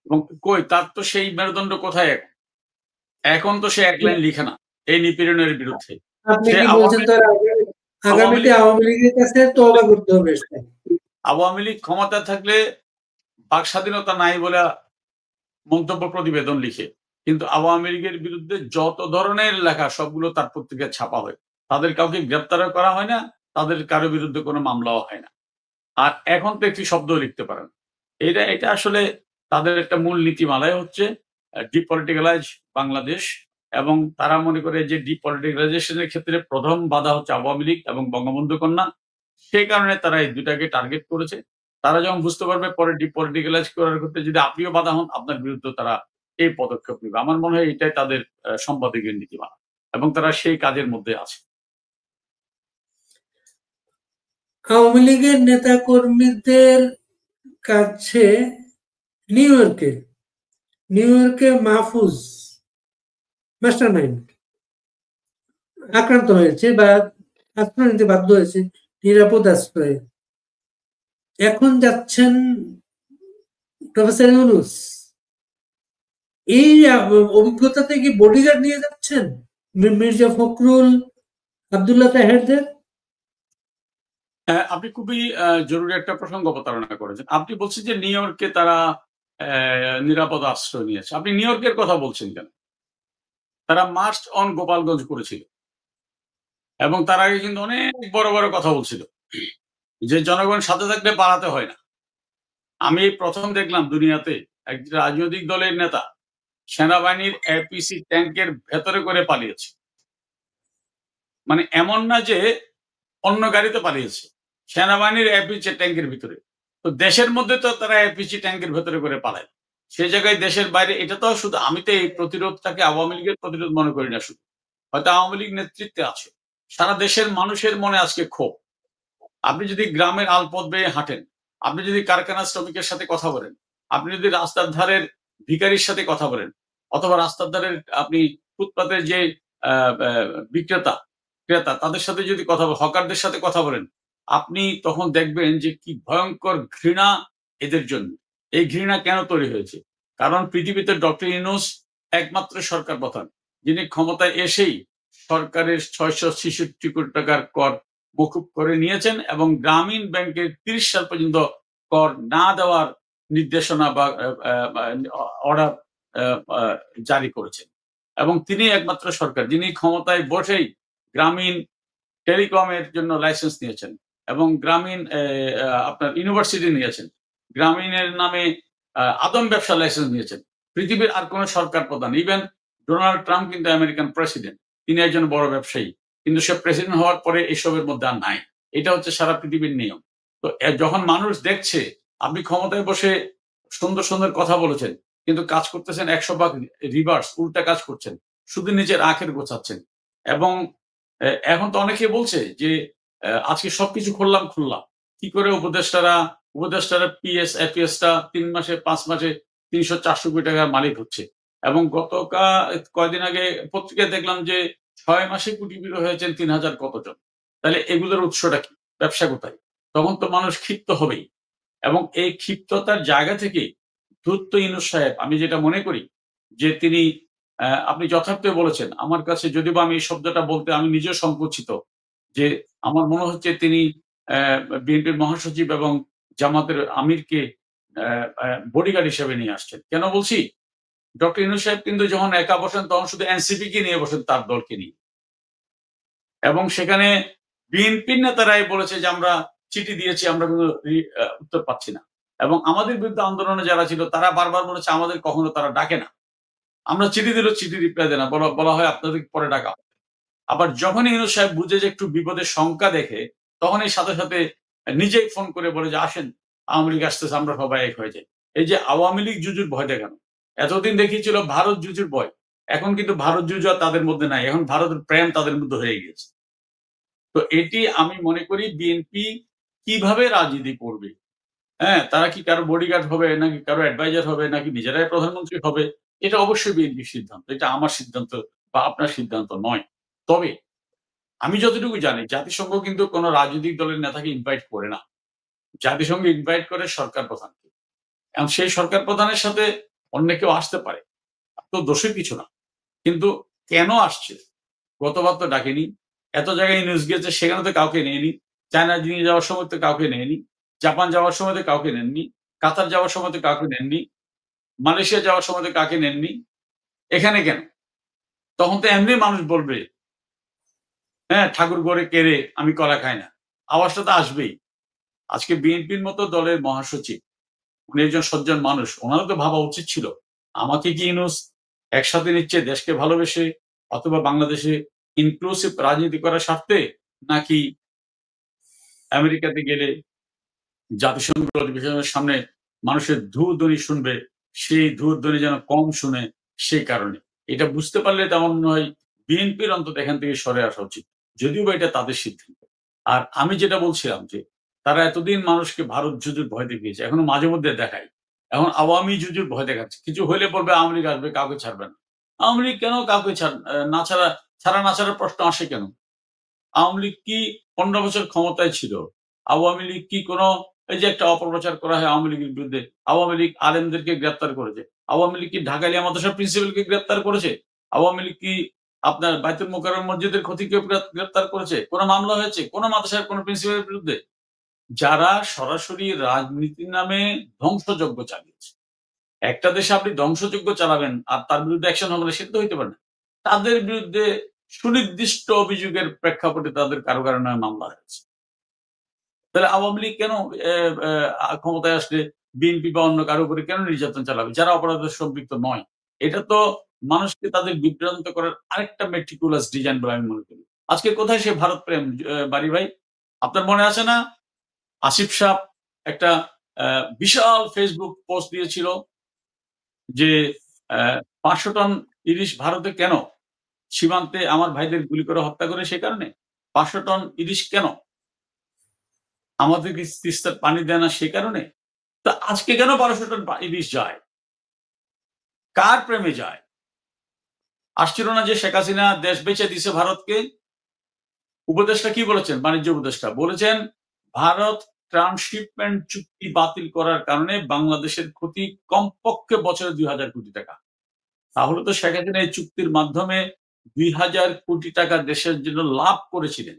এবং কই তার তো সেই মেরুদণ্ড কোথায়? এখন তো সে এক লাইন লিখে না এই নিপীড়নের বিরুদ্ধে। আপনি কি বলছেন তো আগামীতে আওয়ামী লীগের কাছে তওবা করতে হবে? আওয়ামী লীগ ক্ষমতা থাকলে বাক স্বাধীনতা নাই বলে মন্তব্য প্রতিবেদন লিখে, কিন্তু আওয়ামী লীগের বিরুদ্ধে যত ধরনের লেখা সবগুলো তার পত্রিকায় ছাপা হয়। তাদের কাউকে গ্রেপ্তারও করা হয় না, তাদের কারো বিরুদ্ধে কোনো মামলাও হয় না। আর এখন তো একটি শব্দ লিখতে পারেন। এটা আসলে তাদের একটা মূল নীতিমালাই হচ্ছে ডিপলিটিক্যালাইজ বাংলাদেশ। এবং তারা মনে করে যে ডিপলিটিক্যালাইজেশনের ক্ষেত্রে প্রথম বাধা হচ্ছে আওয়ামী লীগ এবং বঙ্গবন্ধু কন্যা। সেই কারণে তারা এই দুটাকে টার্গেট করেছে। তারা যখন বুঝতে পারবে পরে ডিপলিটিক্যালাইজ করার ক্ষেত্রে যদি আপনিও বাধা হন, আপনার বিরুদ্ধে তারা এই পদক্ষেপ নেবে। আমার মনে হয় এটাই তাদের সম্পাদকীয় নীতিমালা, এবং তারা সেই কাজের মধ্যে আছে। আওয়ামী লীগের নেতা কর্মীদের কাছে নিউ ইয়র্কে মাহফুজ মাস্টার মাইন্ড আক্রান্ত হয়েছে বা আশ্রয় নিতে বাধ্য হয়েছে, নিরাপদ আশ্রয়ে। এখন যাচ্ছেন প্রফেসর ইউনূস। এই অভিজ্ঞতা থেকে বডিগার্ড নিয়ে যাচ্ছেন মির্জা ফখরুল, আব্দুল্লাহ তাহেরদের। আপনি খুবই জরুরি একটা প্রসঙ্গ অবতারণা করেছেন। আপনি বলছেন যে নিউ ইয়র্কে তারা নিরাপদ আশ্রয় নিয়েছে। আপনি নিউ ইয়র্কের কথা বলছেন কেন? তারা মার্চ অন গোপালগঞ্জ করেছিল এবং তার আগে কিন্তু অনেক বড় বড় কথা বলছিল যে জনগণ সাথে থাকলে পালাতে হয় না। আমি প্রথম দেখলাম দুনিয়াতে এক রাজনৈতিক দলের নেতা সেনাবাহিনীর এপিসি ট্যাঙ্কের ভেতরে করে পালিয়েছে। মানে এমন না যে অন্য গাড়িতে পালিয়েছে, সেনাবাহিনীর এপিসি ট্যাঙ্কের ভিতরে। তো দেশের মধ্যে তো তারা এপিসি ট্যাঙ্কের ভেতরে করে পালায়, সেই জায়গায় দেশের বাইরে। এটা তো শুধু, আমি তো এই প্রতিরোধটাকে আওয়ামী লীগের প্রতিরোধ মনে করি না শুধু, হয়তো আওয়ামী লীগ নেতৃত্বে আছে। সারা দেশের মানুষের মনে আজকে ক্ষোভ। আপনি যদি গ্রামের আলপথ বেয়ে হাঁটেন, আপনি যদি কারখানা শ্রমিকের সাথে কথা বলেন, আপনি যদি রাস্তার ধারের ভিখারির সাথে কথা বলেন, অথবা রাস্তার ধারের আপনি ফুটপাতের যে বিক্রেতা ক্রেতা তাদের সাথে যদি কথা বলেন, হকারদের সাথে কথা বলেন, আপনি তখন দেখবেন যে কি ভয়ঙ্কর ঘৃণা এদের জন্য। এই ঘৃণা কেন তৈরি হয়েছে? কারণ পৃথিবীতে ডক্টর ইউনূস একমাত্র সরকার প্রধান যিনি ক্ষমতায় এসেই সরকারের 666 কোটি টাকার কর মকুব করে নিয়েছেন এবং গ্রামীণ ব্যাংকের 30 সাল পর্যন্ত কর না দেওয়ার নির্দেশনা বা অর্ডার জারি করেছেন। এবং তিনি একমাত্র সরকার যিনি ক্ষমতায় বসেই গ্রামীণ টেলিকমের জন্য লাইসেন্স নিয়েছেন এবং গ্রামীণ আপনার ইউনিভার্সিটি নিয়েছেন, গ্রামীণের নামে আদম ব্যবসা লাইসেন্স নিয়েছেন। পৃথিবীর আর কোন সরকার প্রধান, ইভেন ডোনাল্ড ট্রাম্প কিন্তু আমেরিকান প্রেসিডেন্ট, তিনি একজন বড় ব্যবসায়ী, কিন্তু সে প্রেসিডেন্ট হওয়ার পরে এসবের মধ্যে আর নাই। এটা হচ্ছে সারা পৃথিবীর নিয়ম। তো যখন মানুষ দেখছে আপনি ক্ষমতায় বসে সুন্দর সুন্দর কথা বলেছেন, কিন্তু কাজ করতেছেন 100 ভাগ রিভার্স, উল্টা কাজ করছেন, শুধু নিজের আখের গোছাচ্ছেন। এবং এখন তো অনেকে বলছে যে আজকে সবকিছু খুললাম। কি করে উপদেষ্টারা পিএস এপিএসটা 3 মাসে 5 মাসে 300-400 কোটি টাকার মালিক হচ্ছে। এবং কয়দিন আগে পত্রিকায় দেখলাম যে 6 মাসে কোটিপতি হয়েছেন 3000 কতজন। তাহলে এগুলোর উৎসটা কি? ব্যবসা কোথায়? তখন তো মানুষ ক্ষিপ্ত হবেই। এবং এই ক্ষিপ্ততার জায়গা থেকে দ্রুত ইউনূস সাহেব, আমি যেটা মনে করি যে তিনি আপনি যথার্থই বলেছেন। আমার কাছে যদিও বা আমি এই শব্দটা বলতে আমি নিজেও সংকুচিত, যে আমার মনে হচ্ছে তিনি বিএনপির মহাসচিব এবং জামাতের আমিরকে বডিগার্ড হিসেবে নিয়ে আসছেন। কেন বলছি? ডক্টর ইউনূস সাহেব কিন্তু যখন একা বসেন তখন শুধু এনসিপি কে নিয়ে বসেন, তার দলকে নিয়ে। এবং সেখানে বিএনপির নেতারাই বলেছে যে আমরা চিঠি দিয়েছি, আমরা কিন্তু উত্তর পাচ্ছি না। এবং আমাদের বিরুদ্ধে আন্দোলনে যারা ছিল তারা বারবার বলেছে আমাদের কখনো তারা ডাকে না, আমরা চিঠি দিলেও চিঠি রিপ্লাই দেয় না, বলা হয় আপনাদের পরে ডাকা হবে। আবার যখন ইউনূস সাহেব বুঝে যে একটু বিপদের শঙ্কা দেখে, তখনই সাথে সাথে নিজেই ফোন করে বলে যে আসেন, আওয়ামী লীগ আসতেছে, আমরা সবাই এক হয়ে যাই। এই যে আওয়ামী লীগ জুজুর ভয় দেখানো, এতদিন দেখিয়েছিল ভারত জুজুর ভয়, এখন কিন্তু ভারত জুজু আর তাদের মধ্যে নাই, এখন ভারতের প্রেম তাদের মধ্যে হয়ে গেছে। তো এটি আমি মনে করি বিএনপি কিভাবে রাজনীতি করবে, হ্যাঁ, তারা কি কারো বডিগার্ড হবে নাকি কারো অ্যাডভাইজার হবে নাকি নিজেরাই প্রধানমন্ত্রী হবে, এটা অবশ্যই বিএনপির সিদ্ধান্ত, এটা আমার সিদ্ধান্ত বা আপনার সিদ্ধান্ত নয়। তবে আমি যতটুকু জানি জাতিসংঘ কিন্তু কোন রাজনৈতিক দলের নেতাকে ইনভাইট করে না, জাতিসংঘ ইনভাইট করে সরকার প্রধানকে। এবং সেই সরকার প্রধানের সাথে অন্য কেউ আসতে পারে, তো দোষের কিছু না। কিন্তু কেন আসছে? গতবার তো ডাকেনি, এত জায়গায় নিউজ গিয়েছে, সেখানে তো কাউকে নেয়নি। চায়না নিয়ে যাওয়ার সময় তো কাউকে নেয়নি, জাপান যাওয়ার সময় তো কাউকে নেননি, কাতার যাওয়ার সময় তো কাউকে নেননি, মালয়েশিয়া যাওয়ার সময় তো কাউকে নেননি, এখানে কেন? তখন তো এমনি মানুষ বলবে, হ্যাঁ, ঠাকুর ঘরে কেড়ে আমি কলা খাই না, আওয়াজটা তো আসবেই। আজকে বিএনপির মতো দলের মহাসচিব, উনি একজন সজ্জন মানুষ, ওনারও তো ভাবা উচিত ছিল আমাকে কি ইউনূস একসাথে নিচ্ছে দেশকে ভালোবেসে, অথবা বাংলাদেশে ইনক্লুসিভ রাজনীতি করার স্বার্থে, নাকি আমেরিকাতে গেলে জাতিসংঘ অধিবেশনের সামনে মানুষের ধূর্ধ্বনি শুনবে, সেই ধূর্ধ্বনি যেন কম শুনে, সেই কারণে। এটা বুঝতে পারলে তেমন মনে হয় বিএনপির অন্তত এখান থেকে সরে আসা উচিত, যদিও বা এটা তাদের সিদ্ধান্ত। আর আমি যেটা বলছিলাম যে তারা এতদিন মানুষকে ভারত জুজুর ভয় দেখিয়েছে, এখনো মাঝে মধ্যে দেখায়, এখন আওয়ামী জুজুর ভয় দেখাচ্ছে। কিছু হইলে বলবে আওয়ামী লীগ আসবে, কাউকে ছাড়বে না। আওয়ামী লীগ কেন কাউকে ছাড়া না ছাড়ার প্রশ্ন আসে কেন? আওয়ামী লীগ কি 15 বছর ক্ষমতায় ছিল? আওয়ামী লীগ কি কোনো এই যে একটা অপপ্রচার করা হয় আওয়ামী লীগের বিরুদ্ধে, আওয়ামী লীগ আলেমদেরকে গ্রেপ্তার করেছে। আওয়ামী লীগ কি ঢাকা আলিয়া মাদ্রাসার প্রিন্সিপালকে গ্রেপ্তার করেছে? আওয়ামী লীগ কি আপনার বাইতুল মোকাররম মসজিদের খতিবকে গ্রেপ্তার করেছে? কোনো মামলা হয়েছে? কোনো মাদ্রাসার কোনো প্রিন্সিপালের বিরুদ্ধে? যারা সরাসরি রাজনীতির নামে ধ্বংসযজ্ঞ চালিয়েছে। একটা দেশে আপনি ধ্বংসযজ্ঞ চালাবেন আর তার বিরুদ্ধে অ্যাকশন হবে না, সেটা তো হইতে পারে না। তাদের বিরুদ্ধে সুনির্দিষ্ট অভিযোগের প্রেক্ষাপটে তাদের কারো নামে মামলা হয়েছে। তাহলে আওয়ামী লীগ কেন ক্ষমতায় আসলে বিএনপি বা অন্য কারো উপরে কেন নির্যাতন চালাবে যারা অপরাধের সম্পৃক্ত নয়? এটা তো মানুষকে তাদের বিভ্রান্ত করার আরেকটা মেটিকুলাস ডিজাইন বলে আমি মনে করি। আজকে কোথায় সে ভারত প্রেম বাড়ি ভাই? আপনার মনে আছে না? আসিফ সাহ একটা বিশাল ফেসবুক পোস্ট দিয়েছিল যে ৫০০ টন ইলিশ ভারতে কেন? সীমান্তে আমার ভাইদের গুলি করে হত্যা করে সে কারণে? ৫০০ টন ইলিশ কেন? আমাদেরকে তিস্তার পানি দেয় না সে কারণে? তো আজকে কেন ১২০০ টন ইলিশ যায়? কার প্রেমে যায়? আসছিল না যে শেখ হাসিনা দেশ বেচে দিছে ভারতকে? উপদেষ্টা কি বলেছেন? বাণিজ্য উপদেষ্টা বলেছেন, ভারত ট্রান্সশিপমেন্ট চুক্তি বাতিল করার কারণে বাংলাদেশের ক্ষতি কমপক্ষে বছরে ২,০০০ কোটি টাকা। তাহলে তো শেখ হাসিনা এই চুক্তির মাধ্যমে ২,০০০ কোটি টাকা দেশের জন্য লাভ করেছিলেন।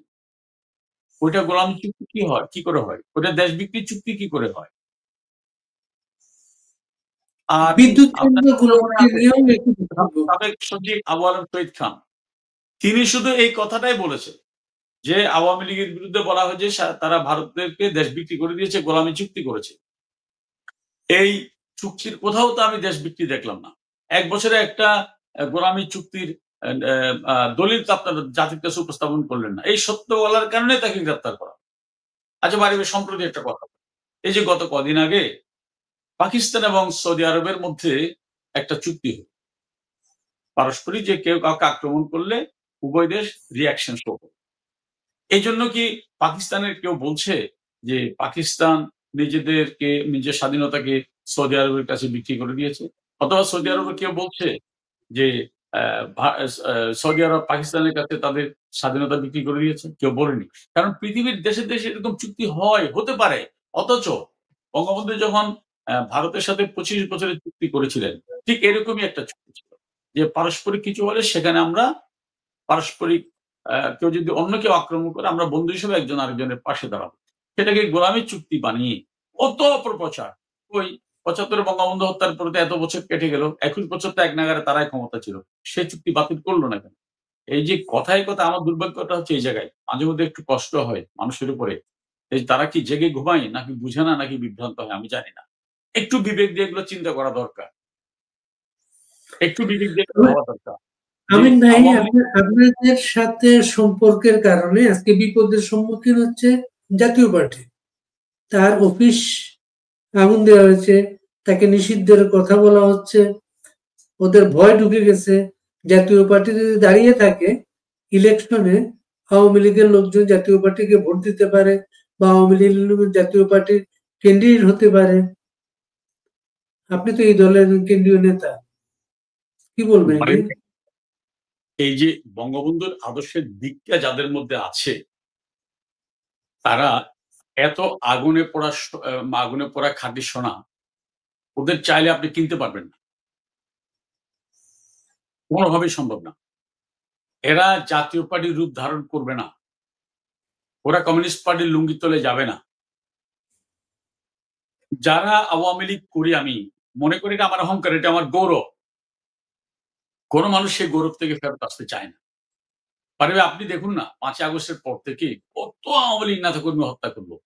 ওইটা গোলামি চুক্তি কি হয়? কি করে হয়? ওইটা দেশ বিক্রির চুক্তি কি করে হয়? আর বিদ্যুৎ আপনার মনে কেন্দ্রগুলোকে আছে নিয়েও একটু বলবো। সাবেক সচিব আবু আলম শহীদ খান, তিনি শুধু এই কথাটাই বলেছেন যে আওয়ামী লীগের বিরুদ্ধে বলা হয় যে তারা ভারতদেরকে দেশ বিক্রি করে দিয়েছে, গোলামি চুক্তি করেছে। এই চুক্তির কোথাও তো আমি দেশ বিক্রি দেখলাম না। ১ বছরে একটা গোলামি চুক্তির দলিল তো আপনারা জাতির কাছে উপস্থাপন করলেন না। এই সত্য বলার কারণে তাকে গ্রেপ্তার করা। আচ্ছা সম্প্রতি একটা কথা। এই যে গত কদিন আগে পাকিস্তান এবং সৌদি আরবের মধ্যে একটা চুক্তি হলো। পারস্পরিক যে কেউ কাউকে আক্রমণ করলে উভয় দেশ রিঅ্যাকশন শো করবে। এইজন্য কি পাকিস্তানের কেউ বলছে যে পাকিস্তান নিজের স্বাধীনতাকে সৌদি আরবের কাছে বিক্রি করে দিয়েছে? অথবা সৌদি আরবের কেউ বলছে যে সৌদি আরব পাকিস্তানের কাছে তাদের স্বাধীনতা বিক্রি করে দিয়েছে? কেউ বলেনি। কারণ পৃথিবীর দেশে, দেশে এরকম চুক্তি হয়, হতে পারে। অথচ বঙ্গবন্ধু যখন ভারতের সাথে ২৫ বছরের চুক্তি করেছিলেন, ঠিক এরকমই একটা চুক্তি ছিল। যে পারস্পরিক কিছু হলে সেখানে আমরা পারস্পরিক কেউ যদি অন্য কেউ আক্রমণ করে আমরা বন্ধু হিসেবে একজন আরেকজনের পাশে দাঁড়াবো। সেটাকে গোলামি চুক্তি বানিয়ে কত অপপ্রচার। ওই ৭৫ বঙ্গবন্ধু হত্যার পরে তো এত বছর কেটে গেল। ২১ বছর তো এক নাগাড়ে তারাই ক্ষমতা ছিল। সে চুক্তি বাতিল করল না কেন? এই যে কথায়, কথায় আমার দুর্ভাগ্যটা হচ্ছে এই জায়গায়। মাঝে মধ্যে একটু কষ্ট হয় মানুষের উপরে। এই তারা কি জেগে ঘুমায় নাকি বুঝে না নাকি বিভ্রান্ত হয় আমি জানি না। একটু বিবেক দিয়ে এগুলো চিন্তা করা দরকার। একটু বিবেক দিয়ে এগুলো ভাবা দরকার। যে আমিন ভাই, আওয়ামী লীগ আপনাদের সাথে সম্পর্কের কারণে আজকে বিপদের সম্মুখীন হচ্ছে জাতীয় পার্টি। তার অফিস আগুন দেওয়া হয়েছে, তাকে নিষিদ্ধের কথা বলা হচ্ছে, ওদের ভয় ঢুকে গেছে। জাতীয় পার্টি যদি দাঁড়িয়ে থাকে ইলেকশনে, আওয়ামী লীগের লোকজন জাতীয় পার্টিকে ভোট দিতে পারে বা আওয়ামী লীগ জাতীয় পার্টির ক্যান্ডিডেট হতে পারে। আপনি তো এই দলের কেন্দ্রীয় নেতা, কি বলবেন মানে যে? এই যে বঙ্গবন্ধুর আদর্শের দিকটা যাদের মধ্যে আছে, তারা এত আগুনে পোড়া খাঁটি সোনা ওদের চাইলে আপনি কিনতে পারবেন না। কোনোভাবেই সম্ভব না। এরা জাতীয় পার্টির রূপ ধারণ করবে না। ওরা কমিউনিস্ট পার্টির লুঙ্গির তলে যাবে না। যারা আওয়ামী লীগ করি আমি, মনে করি এটা আমার অহংকার, এটা আমার গৌরব। কোন মানুষ সেই গৌরব থেকে ফেরত আসতে চায় না। পারবে আপনি দেখুন না ৫ই আগস্টের পর থেকে কত আওয়ামী লীগ নেতাকর্মী হত্যা করলো।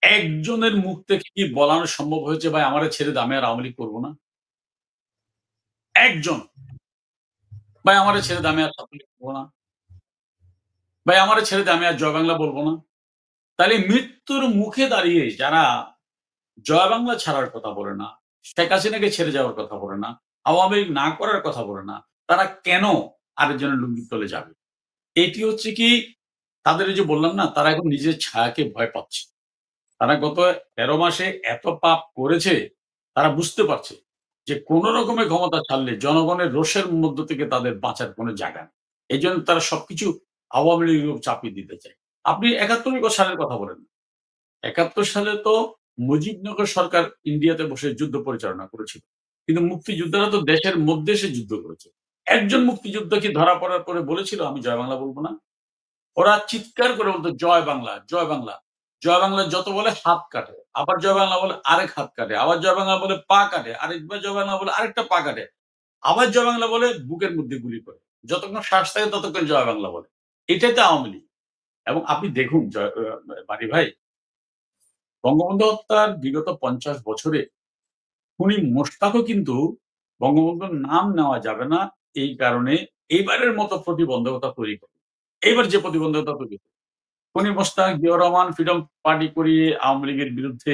একজনের মুখ থেকে কি বলানো সম্ভব হয়েছে ভাই আমারে ছেড়ে দে আমি আর আওয়ামী লীগ করব না? একজন। ভাই আমারে ছেড়ে দে আমি আর ছাত্রলীগ করব না। ভাই আমারে ছেড়ে দে আমি আর জয় বাংলা বলব না। তাহলে মৃত্যুর মুখে দাঁড়িয়ে যারা জয় বাংলা ছাড়ার কথা বলে না, শেখ হাসিনাকে ছেড়ে যাওয়ার কথা বলে না, আওয়ামী লীগ না করার কথা বলে না, তারা কেন আরেকজনের লুঙ্গির তলে যাবে? এটি হচ্ছে কি তাদের এই যে বললাম না তারা এখন নিজের ছায়াকে ভয় পাচ্ছে। তারা গত ১৩ মাসে এত পাপ করেছে তারা বুঝতে পারছে যে কোন রকমে ক্ষমতা ছাড়লে জনগণের রোষের মধ্য থেকে তাদের বাঁচার কোনো জায়গা নেই। এজন্য তারা সবকিছু আওয়ামী লীগের উপর চাপিয়ে দিতে চায়। আপনি ৭১ সালের কথা বলেন। ৭১ সালে তো মুজিবনগর সরকার ইন্ডিয়াতে বসে যুদ্ধ পরিচালনা করেছিল। কিন্তু মুক্তিযোদ্ধারা তো দেশের মধ্যে এসে যুদ্ধ করেছে। একজন মুক্তিযোদ্ধা কি ধরা পড়ার পরে বলেছিল আমি জয় বাংলা বলব না? ওরা চিৎকার করে বলতো জয় বাংলা, জয় বাংলা। জয় বাংলা যত বলে হাত কাটে। আবার জয় বাংলা বলে আরেক হাত কাটে। আবার জয় বাংলা বলে পা কাটে। আরেকবার জয় বাংলা বলে আরেকটা পা কাটে। আবার জয় বাংলা বলে বুকের মধ্যে গুলি করে। যতক্ষণ শ্বাস থাকে ততক্ষণ জয় বাংলা বলে। এটাই তো আওয়ামী লীগ। এবং আপনি দেখুন বারী ভাই, বঙ্গবন্ধু হত্যার বিগত ৫০ বছরে খুনি মোশতাকও কিন্তু বঙ্গবন্ধুর নাম নেওয়া যাবে না এই কারণে এইবারের মতো প্রতিবন্ধকতা তৈরি করে। এইবার যে প্রতিবন্ধকতা তৈরি করে। খুনি মোশতাক, জিয়াউর রহমান ফ্রিডম পার্টি করিয়ে আওয়ামী লীগের বিরুদ্ধে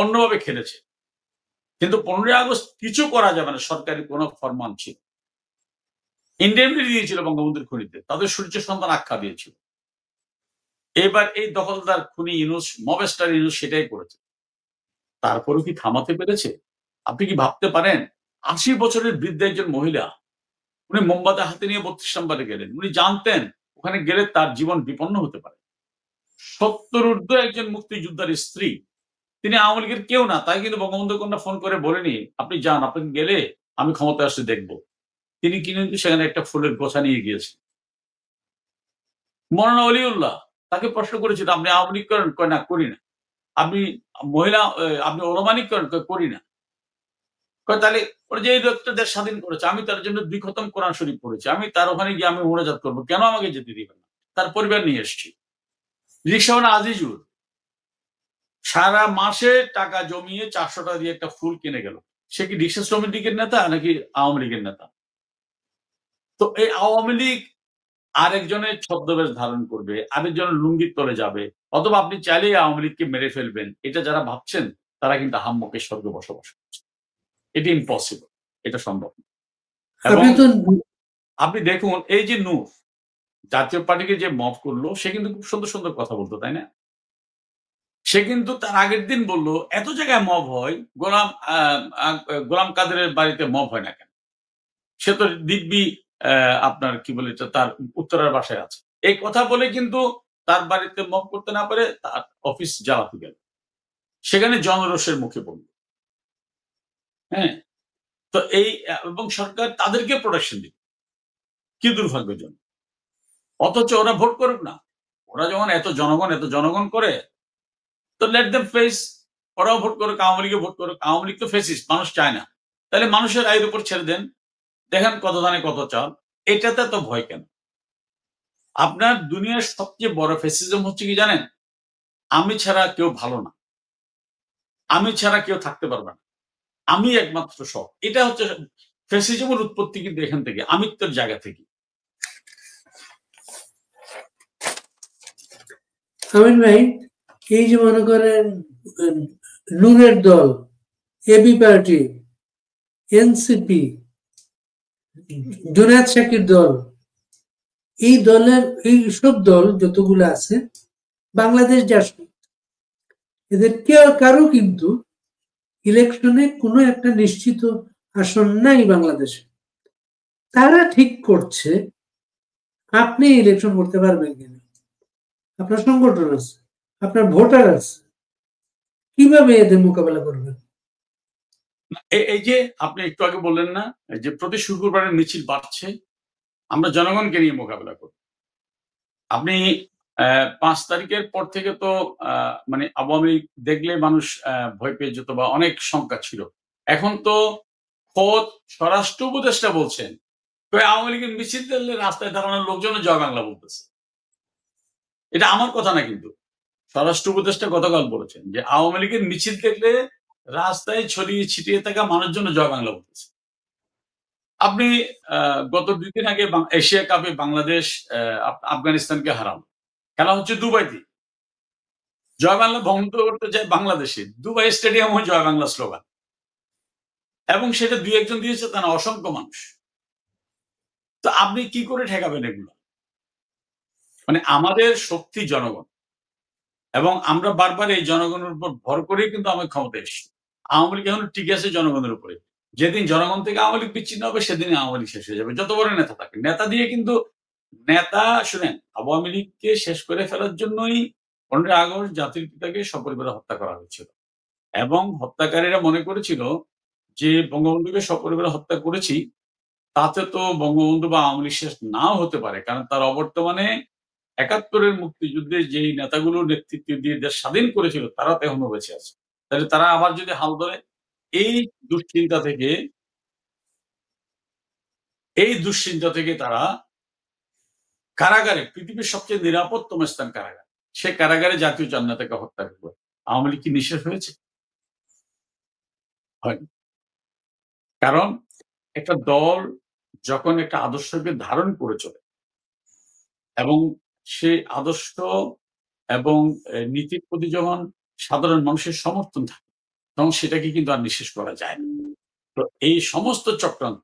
অন্যভাবে খেলেছে। কিন্তু ১৫ই আগস্ট কিছু করা যাবে না, সরকারি কোন ফরমান ছিল। ইন্ডেমনিটি দিয়েছিল বঙ্গবন্ধুর খুনিতে। তাদের সূর্য সন্তান আখ্যা দিয়েছিল। এবার এই দখলদার খুনি ইউনূস, মবেস্টার ইউনূস সেটাই করেছে। তারপরেও কি থামাতে পেরেছে? আপনি কি ভাবতে পারেন ৮০ বছরের বৃদ্ধা একজন মহিলা, উনি মোমবাতি হাতে নিয়ে ৩২ নম্বরে গেলেন। উনি জানতেন ওখানে গেলে তার জীবন বিপন্ন হতে পারে। ৭০ ঊর্ধ্ব একজন মুক্তিযোদ্ধার স্ত্রী, তিনি আওয়ামী লীগের কেউ না। তাই কিন্তু বঙ্গবন্ধু কন্যা ফোন করে বলেনি, "আপনি যান, আপনাকে গেলে আমি ক্ষমতায় আসলে দেখব।" তিনি কিন্তু সেখানে একটা ফুলের গোছা নিয়ে গিয়েছেন। মৌলানা ওলিউল্লাহ তাকে প্রশ্ন করেছিল, "আপনি আওয়ামী লীগ করেন?" কয়, "না, করি না।" "আপনি আপনি ওলামা লীগ করেন?" কয়, "করি না।" কয়, "তাহলে ওরা যে এই লোকটা দেশ স্বাধীন করেছে, আমি তার জন্য ২ খতম কোরআন শরীফ পড়েছি। আমি তার ওখানে গিয়ে আমি মোনাজাত করব। কেন আমাকে যেতে দিবেন না?" তার পরিবার নিয়ে এসেছি। রিকশাওয়ালা আজিজুর সারা মাসে টাকা জমিয়ে ৳৪০০ দিয়ে একটা ফুল কিনে গেল। সে কি রিকশা শ্রমিক লীগের নেতা নাকি আওয়ামী লীগের নেতা? তো এই আওয়ামী লীগ আরেকজনের ছদ্মবেশ ধারণ করবে, আরেকজনের লুঙ্গির তলে যাবে। অথবা আপনি চাইলেই আওয়ামী লীগকে মেরে ফেলবেন। এটা যারা ভাবছেন তারা কিন্তু আহাম্মকের স্বর্গে বসবাস করছে। এটি ইম্পসিবল। এটা সম্ভব না। এবং আপনি তো আপনি দেখুন এই যে নূর, জাতীয় পার্টিকে যে মব করলো সে কিন্তু খুব সুন্দর, সুন্দর কথা বলতো, তাই না? সে কিন্তু তার আগের দিন বলল, "এত জায়গায় মব হয়, গোলাম কাদেরের বাড়িতে মব হয় না কেন?" সে তো দিব্যি আপনার কি বলে এটা তার উত্তরার বাসায় আছে। এই কথা বলে কিন্তু তার বাড়িতে মব করতে না পারে তার অফিস জ্বালাতে গেল। সেখানে জনরোষের মুখে পড়ল। হ্যাঁ? তো এই এবং সরকার তাদেরকে প্রোটেকশন দিল। কি দুর্ভাগ্যজনক। অথচ ওরা ভোট করুক না। ওরা যখন এত জনগণ করে, তো লেট দেম ফেস। ওরাও ভোট করুক, আওয়ামী লীগও ভোট করুক। আওয়ামী লীগ তো ফেসিস্ট, মানুষ চায় না। তাহলে মানুষের আয়ের উপর ছেড়ে দেন। দেখেন কত ধানে কত চাল। এটাতে এত ভয় কেন? আপনার দুনিয়ার সবচেয়ে বড় ফ্যাসিজম হচ্ছে কি জানেন? আমি ছাড়া কেউ ভালো না। আমি ছাড়া কেউ থাকতে পারবে না। আমি একমাত্র সৎ। এটা হচ্ছে ফ্যাসিজমের উৎপত্তি কিন্তু এখান থেকে, আমিত্বের জায়গা থেকে। আমিন ভাই, এই যে মনে করেন উম, নূরের দল, এবি পার্টি, এনসিপি, জুনায়েদ সাকির দল, এই দলের এই সব দল যতগুলো আছে বাংলাদেশ জাসদ, এদের কেউ কারো কিন্তু ইলেকশনে কোনো একটা নিশ্চিত আসন নাই বাংলাদেশে। তারা ঠিক করছে আপনি ইলেকশন করতে পারবেন কিনা, আপনার সংগঠন আছে, আপনার ভোটার আছে, কিভাবে এদের মোকাবেলা করবেন? এই যে আপনি একটু আগে বললেন না, এই যে প্রতি শুক্রবারের মিছিল বাড়ছে, আমরা জনগণকে নিয়ে মোকাবেলা করব। আপনি ৫ তারিখের পর থেকে তো মানে আওয়ামী লীগ দেখলে মানুষ ভয় পেয়ে যেত বা অনেক শঙ্কা ছিল। এখন তো খোদ স্বরাষ্ট্র উপদেষ্টা বলছেন, আওয়ামী লীগের মিছিল দেখলে রাস্তায় দাঁড়ানোর লোকজনও জয় বাংলা বলতেছে। এটা আমার কথা না কিন্তু। স্বরাষ্ট্র উপদেষ্টা গতকাল বলেছেন যে আওয়ামী লীগের মিছিল দেখলে রাস্তায় ছড়িয়ে ছিটিয়ে থাকা মানুষজন জয় বাংলা বলতেছে। আপনি গত ২ দিন আগে এশিয়া কাপে বাংলাদেশ আফগানিস্তানকে হারালো। খেলা হচ্ছে দুবাইতে। জয় বাংলা বন্ধ করতে যায় বাংলাদেশে। দুবাই স্টেডিয়ামও জয় বাংলা স্লোগান। এবং সেটা ২-১ জন দিয়েছে তা না, অসংখ্য মানুষ। তো আপনি কি করে ঠেকাবেন এগুলো? মানে আমাদের শক্তি জনগণ। এবং আমরা বারবার এই জনগণের উপর ভর করেই কিন্তু আমরা ক্ষমতায় এসেছি। আওয়ামী লীগ এখন টিকে আছে জনগণের উপরে। যেদিন জনগণ থেকে আওয়ামী লীগ বিচ্ছিন্ন হবে সেদিনই আওয়ামী লীগ শেষ হয়ে যাবে, যত বড় নেতা থাকে। নেতা দিয়ে কিন্তু নেতা, শুনেন, আওয়ামী লীগকে শেষ করে ফেলার জন্যই 15 আগস্ট জাতির পিতাকে সপরিবারে হত্যা করা হয়েছিল। এবং হত্যাকারীরা মনে করেছিল যে বঙ্গবন্ধুকে সপরিবারে হত্যা করেছি, তাতে তো বঙ্গবন্ধু বা আওয়ামী লীগ শেষ নাও হতে পারে। কারণ তার অবর্তমানে ৭১-এর মুক্তিযুদ্ধে যেই নেতাগুলো নেতৃত্ব দিয়ে দেশ স্বাধীন করেছিল তারা তো এখনো বেঁচে আছে। তাহলে তারা আবার যদি হাল ধরে, এই দুশ্চিন্তা থেকে তারা কারাগারে, পৃথিবীর সবচেয়ে নিরাপদতম স্থান কারাগার, সে কারাগারে জাতীয় চার নেতাকে হত্যা করবে। আওয়ামী লীগ কি নিঃশেষ হয়েছে? হয়নি। কারণ একটা দল যখন একটা আদর্শকে ধারণ করে চলে এবং সেই আদর্শ এবং নীতির প্রতি যখন সাধারণ মানুষের সমর্থন থাকে, তখন সেটাকে কিন্তু আর নিঃশেষ করা যায় না। তো এই সমস্ত চক্রান্ত,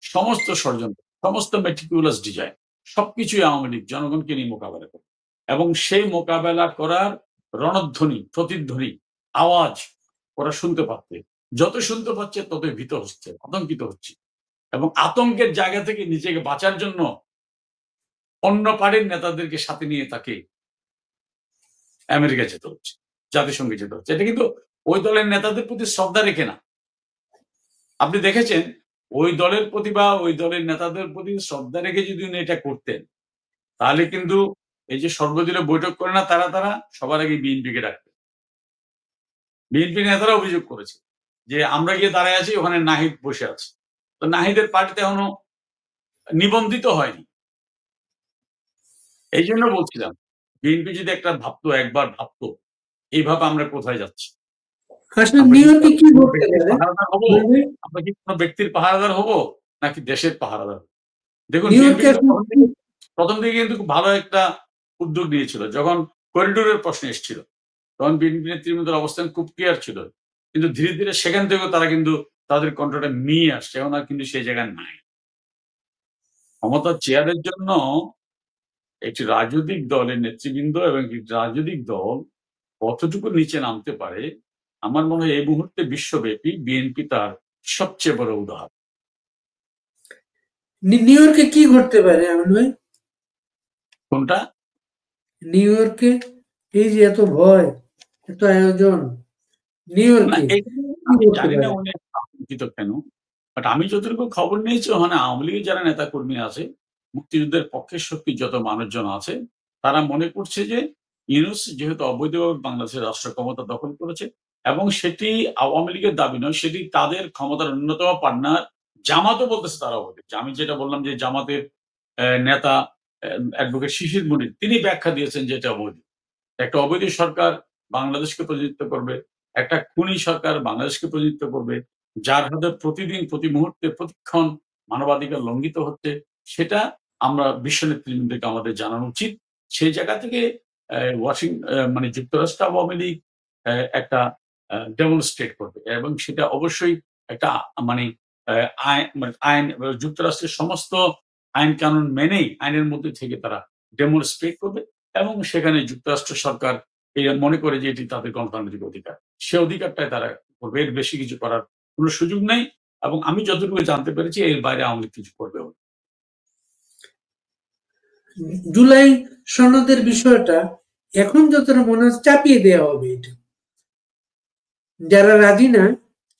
সমস্ত ষড়যন্ত্র, সমস্ত meticulous ডিজাইন সবকিছুই আওয়ামী লীগ জনগণকে নিয়ে মোকাবেলা করে। এবং সেই মোকাবেলা করার রণধ্বনি, প্রতিধ্বনি, আওয়াজ ওরা শুনতে পাচ্ছে। যত শুনতে পাচ্ছে ততই ভীত হচ্ছে, আতঙ্কিত হচ্ছে। এবং আতঙ্কের জায়গা থেকে নিজেকে বাঁচার জন্য অন্য পার্টির নেতাদেরকে সাথে নিয়ে তাকে আমেরিকা যেতে হচ্ছে, জাতিসংঘে যেতে হচ্ছে। এটা কিন্তু ওই দলের নেতাদের প্রতি শ্রদ্ধা রেখে না। আপনি দেখেছেন ওই দলের প্রতি বা ওই দলের নেতাদের প্রতি শ্রদ্ধা রেখে যদি উনি এটা করতেন, তাহলে কিন্তু এই যে সর্বদলীয় বৈঠক করে না তারা সবার আগে বিএনপিকে ডাকতেন। বিএনপি নেতারা অভিযোগ করেছে যে আমরা গিয়ে দাঁড়ায় আছি, ওখানে নাহিদ বসে আছে। তো নাহিদের পার্টিতে এখনো নিবন্ধিত হয়নি। এই জন্য বলছিলাম, বিএনপি যদি একবার ভাবতো এইভাবে আমরা কোথায় যাচ্ছি, আসলে আমরা নিউ কি ইয়র্কে কি কোনো ঘটতে ব্যক্তির পারে? পাহারাদার হবো? আমরা কি কোনো ব্যক্তির পাহারাদার হবো নাকি দেশের পাহারাদার হবো? দেখুন, নিউ বিএনপি ইয়র্কে কিন্তু আসলে প্রথম দিকে কিন্তু খুব ভালো একটা উদ্যোগ নিয়েছিল। যখন করিডোরের প্রশ্ন এসেছিল, তখন বিএনপি নেতৃবৃন্দের অবস্থান খুব ক্লিয়ার ছিল। কিন্তু ধীরে, ধীরে সেখান থেকেও তারা কিন্তু তাদের কণ্ঠটা নিয়ে আসছে। এখন আর কিন্তু সেই জায়গায় নাই। ক্ষমতার চেয়ারের জন্য একটি রাজনৈতিক দলের নেতৃবৃন্দ এবং একটি রাজনৈতিক দল কতটুকু নিচে নামতে পারে, আমার মনে হয় এই মুহূর্তে বিশ্বব্যাপী বিএনপি তার সবচেয়ে বড় উদাহরণ। নিউ ইয়র্কে কি ঘটতে পারে আমিন ভাই? কোনটা? নিউ ইয়র্কে এই যে এত ভয়, এত আয়োজন, নিউ না, ইয়র্কে এখানে কি আমি ঘটতে জানি না পারে? উনি আতঙ্কিত কেন। বাট আমি যতটুকু খবর নিয়েছি, ওখানে আওয়ামী লীগের যারা নেতাকর্মী আছে, মুক্তিযুদ্ধের পক্ষের শক্তির যত মানুষজন আছে, তারা মনে করছে যে ইউনূস যেহেতু অবৈধভাবে বাংলাদেশের রাষ্ট্র ক্ষমতা দখল করেছে এবং সেটি আওয়ামী লীগের দাবি নয়, সেটি তাদের ক্ষমতার অন্যতম পার্টনার জামাতও বলতেছে তারা অবৈধ। আমি যেটা বললাম যে জামাতের নেতা অ্যাডভোকেট শিশির মনির তিনি ব্যাখ্যা দিয়েছেন যে এটা অবৈধ। একটা অবৈধ সরকার বাংলাদেশকে প্রতিনিধিত্ব করবে। একটা খুনি সরকার বাংলাদেশকে প্রতিনিধিত্ব করবে। যার হাতে প্রতিদিন, প্রতি মুহূর্তে, প্রতিক্ষণ মানবাধিকার লঙ্ঘিত হচ্ছে, সেটা আমরা বিশ্ব নেতৃবৃন্দকে আমাদের জানানো উচিত। সেই জায়গা থেকে মানে যুক্তরাষ্ট্র আওয়ামী লীগ একটা ডেমনস্ট্রেট করবে এবং সেটা অবশ্যই একটা মানে আইন যুক্তরাষ্ট্রের সমস্ত আইন-কানুন মেনেই আইনের মধ্যে থেকে তারা ডেমনস্ট্রেট করবে এবং সেখানে যুক্তরাষ্ট্র সরকার এরা মনে করে যে এটি তাদের গণতান্ত্রিক অধিকার। সে অধিকারটাই তারা করবে। এর বেশি কিছু করার কোন সুযোগ নেই এবং আমি যতটুকু জানতে পেরেছি এর বাইরে আওয়ামী লীগ কিছু করবেও না। জুলাই সনদের বিষয়টা এখন যতটা মনে হচ্ছে চাপিয়ে দেওয়া হবে এটা। যারা রাজি না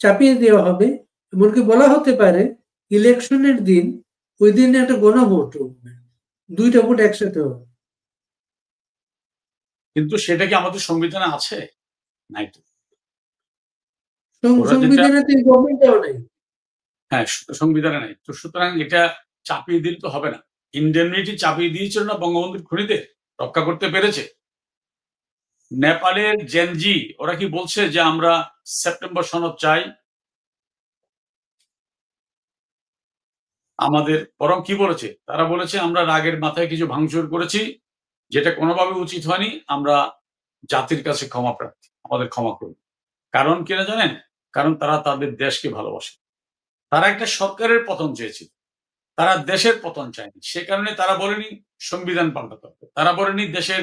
চাপিয়ে দেওয়া হবে। এমনকি বলা হতে পারে ইলেকশনের দিন ওই দিনে একটা গণভোট হবে। ২টা ভোট একসাথে হবে। কিন্তু সেটা কি আমাদের সংবিধানে আছে? নাই তো। ওরা যেটা সংবিধানে তো এই গভর্নমেন্টটাও নাই। হ্যাঁ, সংবিধানে নাই। তো সুতরাং এটা চাপিয়ে দিলে তো হবে না। ইন্ডেমনিটি চাপিয়ে দিয়েছিল না বঙ্গবন্ধুর খুনিদের? রক্ষা করতে পেরেছে? নেপালের জেনজি ওরা কি বলছে যে আমরা সেপ্টেম্বর সনদ চাই? আমাদের বরং কি বলেছে? তারা বলেছে আমরা রাগের মাথায় কিছু ভাঙচুর করেছি, যেটা কোনোভাবে উচিত হয়নি। আমরা জাতির কাছে ক্ষমা প্রার্থী। আমাদের ক্ষমা করুন। কারণ কিনা জানেন? কারণ তারা তাদের দেশকে ভালোবাসে। তারা একটা সরকারের পতন চেয়েছিল। তারা দেশের পতন চায়নি। সে কারণে তারা বলেনি সংবিধান পাল্টাতে হবে। তারা বলেনি দেশের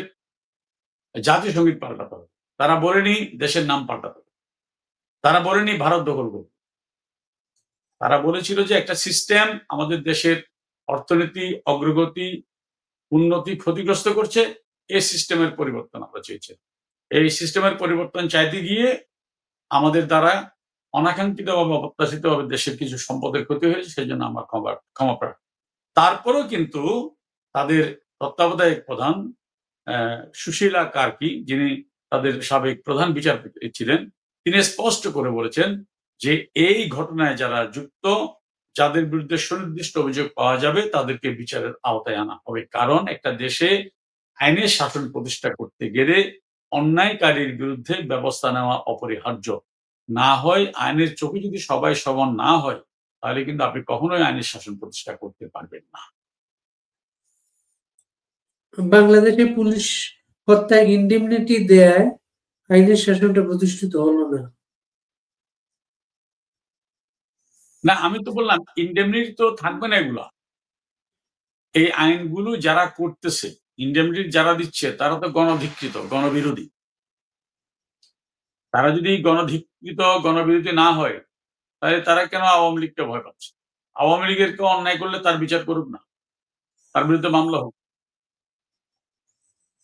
জাতীয় সঙ্গীত পাল্টাতে হবে। তারা বলেনি দেশের নাম পাল্টাতে হবে। তারা বলেনি ভারত দখল করবে। তারা বলেছিল যে একটা সিস্টেম আমাদের দেশের অর্থনীতি অগ্রগতি উন্নতি ক্ষতিগ্রস্ত করছে, এই সিস্টেমের পরিবর্তন আমরা চেয়েছি। এই সিস্টেমের পরিবর্তন চাইতে গিয়ে আমাদের দ্বারা অনাকাঙ্ক্ষিতভাবে অপ্রত্যাশিতভাবে দেশের কিছু সম্পদের ক্ষতি হয়েছে, সেই জন্য আমরা ক্ষমা প্রার্থী। তারপরেও কিন্তু তাদের তত্ত্বাবধায়ক প্রধান সুশীলা কার্কি, যিনি তাদের সাবেক প্রধান বিচারপতি ছিলেন, তিনি স্পষ্ট করে বলেছেন যে এই ঘটনায় যারা যুক্ত, যাদের বিরুদ্ধে সুনির্দিষ্ট অভিযোগ পাওয়া যাবে তাদেরকে বিচারের আওতায় আনা হবে। কারণ একটা দেশে আইনের শাসন প্রতিষ্ঠা করতে গেলে অন্যায়কারীর বিরুদ্ধে ব্যবস্থা নেওয়া অপরিহার্য। না হয় আইনের চোখে যদি সবাই সমান না হয়, তাহলে কিন্তু আপনি কখনোই আইনের শাসন প্রতিষ্ঠা করতে পারবেন না। বাংলাদেশে পুলিশ হত্যায় ইন্ডেমনিটি দেয় আইনের শাসনটা প্রতিষ্ঠিত হলো না। না, আমি তো বললাম ইন্ডেমনিটি তো থাকবে না। এগুলা এই আইনগুলো যারা করতেছে, ইন্ডেমনিটি যারা দিচ্ছে, তারা তো গণধিকৃত, গণবিরোধী। তারা যদি গণধিকৃত, গণবিরোধী না হয়, তাহলে তারা কেন আওয়ামী লীগকে ভয় পাচ্ছে? আওয়ামী লীগের কেউ অন্যায় করলে তার বিচার করুক না, তার বিরুদ্ধে মামলা হোক।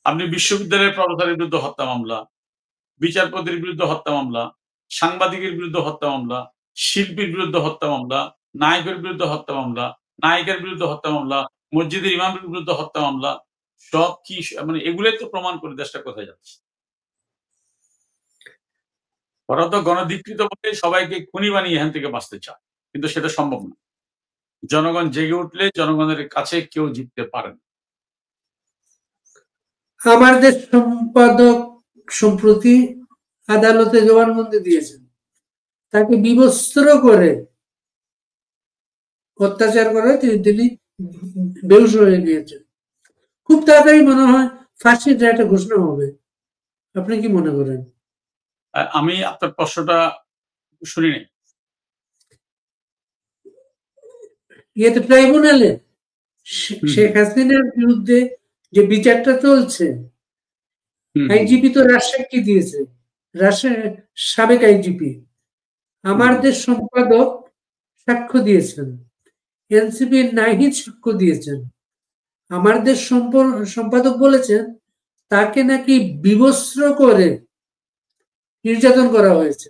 আপনি বিশ্ববিদ্যালয়ের প্রফেসরের বিরুদ্ধে হত্যা মামলা, বিচারপতির বিরুদ্ধে হত্যা মামলা, সাংবাদিকের বিরুদ্ধে হত্যা মামলা, শিল্পীর বিরুদ্ধে হত্যা মামলা, নায়কের বিরুদ্ধে হত্যা মামলা, নায়িকার বিরুদ্ধে হত্যা মামলা, মসজিদের ইমামের বিরুদ্ধে হত্যা মামলা, সব কি মানে এগুলোই তো প্রমাণ করে দেশটা কোথায় যাচ্ছে। ওরা তো গণধিকৃত বলে সবাইকে খুনি বানিয়ে এখান থেকে বাঁচতে চায়, কিন্তু সেটা সম্ভব না। জনগণ জেগে উঠলে জনগণের কাছে কেউ জিততে পারে না। আমার দেশ সম্পাদক সম্প্রতি আদালতে জবানবন্দি দিয়েছেন, তাকে বিবস্ত্র করে অত্যাচার করে তিনি বেহুশ হয়ে গিয়েছেন। খুব তাড়াতাড়ি মনে হয় ফাঁসির রায়টা ঘোষণা হবে। আপনি কি মনে করেন? আমি আপনার প্রশ্নটা শুনি নাই। ইয়েতে ট্রাইব্যুনালে শেখ হাসিনার বিরুদ্ধে যে বিচারটা চলছে, আইজিপি তো রাজসাক্ষী দিয়েছে, সাবেক আইজিপি। আমার দেশ সম্পাদক সাক্ষ্য দিয়েছেন, এনসিপি নাহিদ সাক্ষ্য দিয়েছেন। আমার দেশ সম্পাদক বলেছেন তাকে নাকি বিবস্ত্র করে নির্যাতন করা হয়েছে।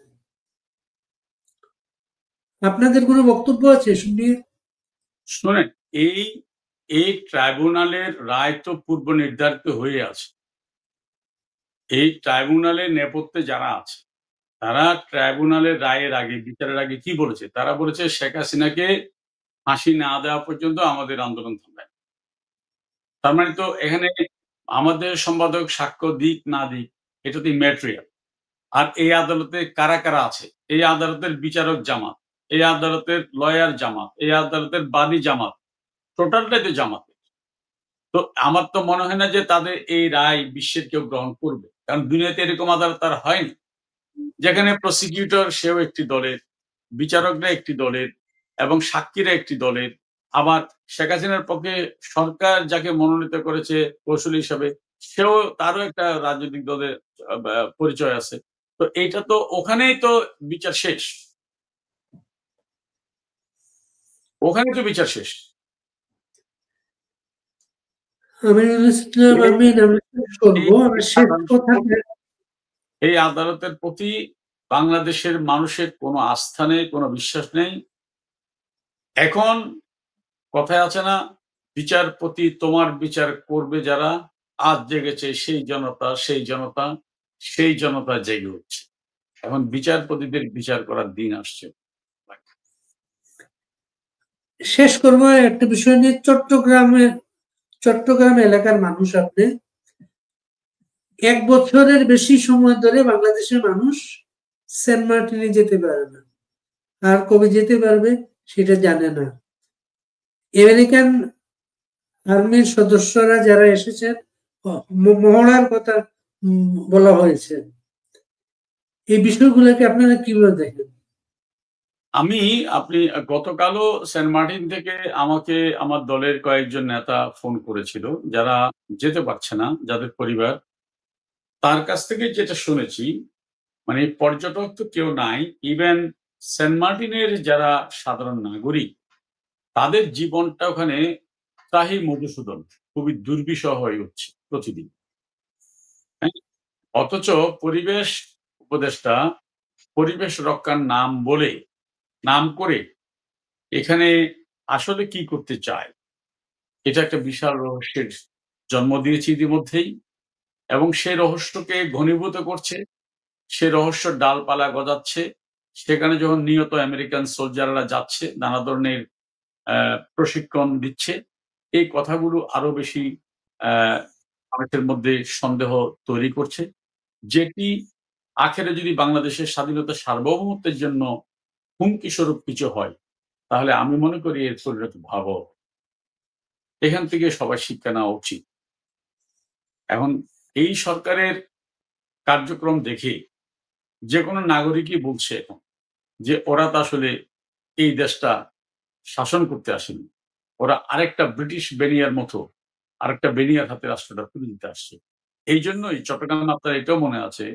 আপনাদের কোনো বক্তব্য আছে শুনিয়ে? শোনেন, এই ট্রাইব্যুনালের রায় তো পূর্ব নির্ধারিত হয়ে আছে। এই ট্রাইব্যুনালের নেপথ্যে যারা আছে, তারা ট্রাইব্যুনালের রায়ের আগে, বিচারের আগে কি বলেছে? তারা বলেছে শেখ হাসিনাকে ফাঁসি না দেওয়া পর্যন্ত আমাদের আন্দোলন থামবে। তার মানে তো এখানে আমাদের সম্পাদক সাক্ষ্য দিক না দিক, এটা তো ইম্যাটেরিয়াল। আর এই আদালতে কারা কারা আছে? এই আদালতের বিচারক জামাত, এই আদালতের লয়ার জামাত, এই আদালতের বাদী জামাত, টোটালটাই তো জামাত। তো আমার তো মনে হয় না যে তাদের এই রায় বিশ্বের কেউ গ্রহণ করবে, কারণ দুনিয়াতে এরকম আদালত আর হয়নি যেখানে প্রসিকিউটর সেও একটি দলের, বিচারকরা একটি দলের এবং সাক্ষীরা একটি দলের। আবার শেখ হাসিনার পক্ষে সরকার যাকে মনোনীত করেছে কৌশলী হিসাবে, সেও তারও একটা রাজনৈতিক দলের পরিচয় আছে। তো এইটা তো ওখানেই তো বিচার শেষ, ওখানে তো বিচার শেষ। এই আদালতের প্রতি বাংলাদেশের মানুষের কোনো আস্থা নেই, কোনো বিশ্বাস নেই। এখন কথায় আছে না, বিচারপতি তোমার বিচার করবে যারা, আজ জেগেছে সেই জনতা, সেই জনতা, সেই জনতা জেগে উঠছে। এখন বিচারপতিদের বিচার করার দিন আসছে। শেষ করবো একটা বিষয় নিয়ে। চট্টগ্রাম এলাকার মানুষ, আপনি 1 বছরের বেশি সময় ধরে বাংলাদেশের মানুষ সেন্ট মার্টিনে যেতে পারে না, আর কবে যেতে পারবে সেটা জানে না। আমেরিকান আর্মির সদস্যরা যারা এসেছেন, মহড়ার কথা বলা হয়েছে। এই বিষয়গুলোকে আপনারা কিভাবে দেখেন? আপনি গতকালও সেন্ট মার্টিন থেকে আমাকে আমার দলের কয়েকজন নেতা ফোন করেছিল, যারা যেতে পারছে না, যাদের পরিবার। তার কাছ থেকে যেটা শুনেছি, মানে পর্যটক তো কেউ নাই, ইভেন সেন্ট মার্টিনের যারা সাধারণ নাগরিক তাদের জীবনটা ওখানে ত্রাহি মধুসূদন, খুবই দুর্বিষহ হয়ে উঠছে প্রতিদিন। হ্যাঁ? অথচ পরিবেশ উপদেষ্টা পরিবেশ রক্ষার নাম করে এখানে আসলে কি করতে চায় এটা একটা বিশাল রহস্যের জন্ম দিয়েছে ইতিমধ্যেই, এবং সেই রহস্যকে ঘনীভূত করছে। সে রহস্যের ডালপালা গজাচ্ছে। সেখানে যখন নিহত আমেরিকান সোলজাররা যাচ্ছে, নানা ধরনের প্রশিক্ষণ দিচ্ছে, এই কথাগুলো আরো বেশি মানুষের মধ্যে সন্দেহ তৈরি করছে, যেটি আখেরে যদি বাংলাদেশের স্বাধীনতা সার্বভৌমত্বের জন্য হুমকি স্বরূপ কিছু হয়, তাহলে আমি মনে করি এর পরিণত ভয়াবহ। এখান থেকে সবাই শিক্ষা নেওয়া উচিত। এখন এই সরকারের কার্যক্রম দেখে যে কোনো নাগরিকই বলছে এখন যে ওরা তো আসলে এই দেশটা শাসন করতে আসেনি, ওরা আরেকটা ব্রিটিশ বেনিয়ার মতো আরেকটা বেনিয়ার হাতে রাষ্ট্রটা তুলে দিতে আসছে। এই জন্যই চট্টগ্রামে আপনার এটাও মনে আছে,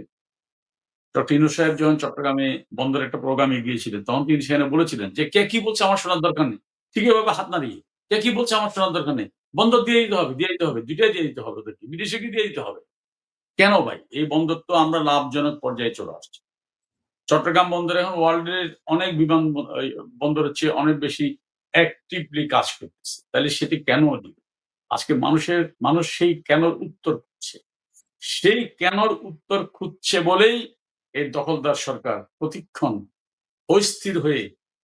ডক্টর ইউনূস সাহেব যখন চট্টগ্রামে বন্দরের একটা প্রোগ্রামে গিয়েছিলেন, তখন তিনি সেখানে বলেছিলেন যে, "কে কি বলছে আমার শোনার দরকার নেই।" ঠিক এভাবে হাত নাড়িয়ে, "কে কি বলছে আমার শোনার দরকার নেই। বন্দর দিয়ে দিতে হবে, দিয়ে দিতে হবে। ২ টাই দিয়ে দিতে হবে ওদেরকে। বিদেশিকে দিয়ে দিতে হবে।" কেন ভাই? এই বন্দর তো আমরা লাভজনক পর্যায়ে চলে আসছি। চট্টগ্রাম বন্দর এখন ওয়ার্ল্ডের অনেক বন্দরের চেয়ে অনেক বেশি অ্যাক্টিভলি কাজ করতেছে। তাহলে সেটি কেন দিবে? আজকে মানুষ সেই কেনর উত্তর খুঁজছে। সেই কেনর উত্তর খুঁজছে বলেই এই দখলদার সরকার প্রতিক্ষণ অস্থির হয়ে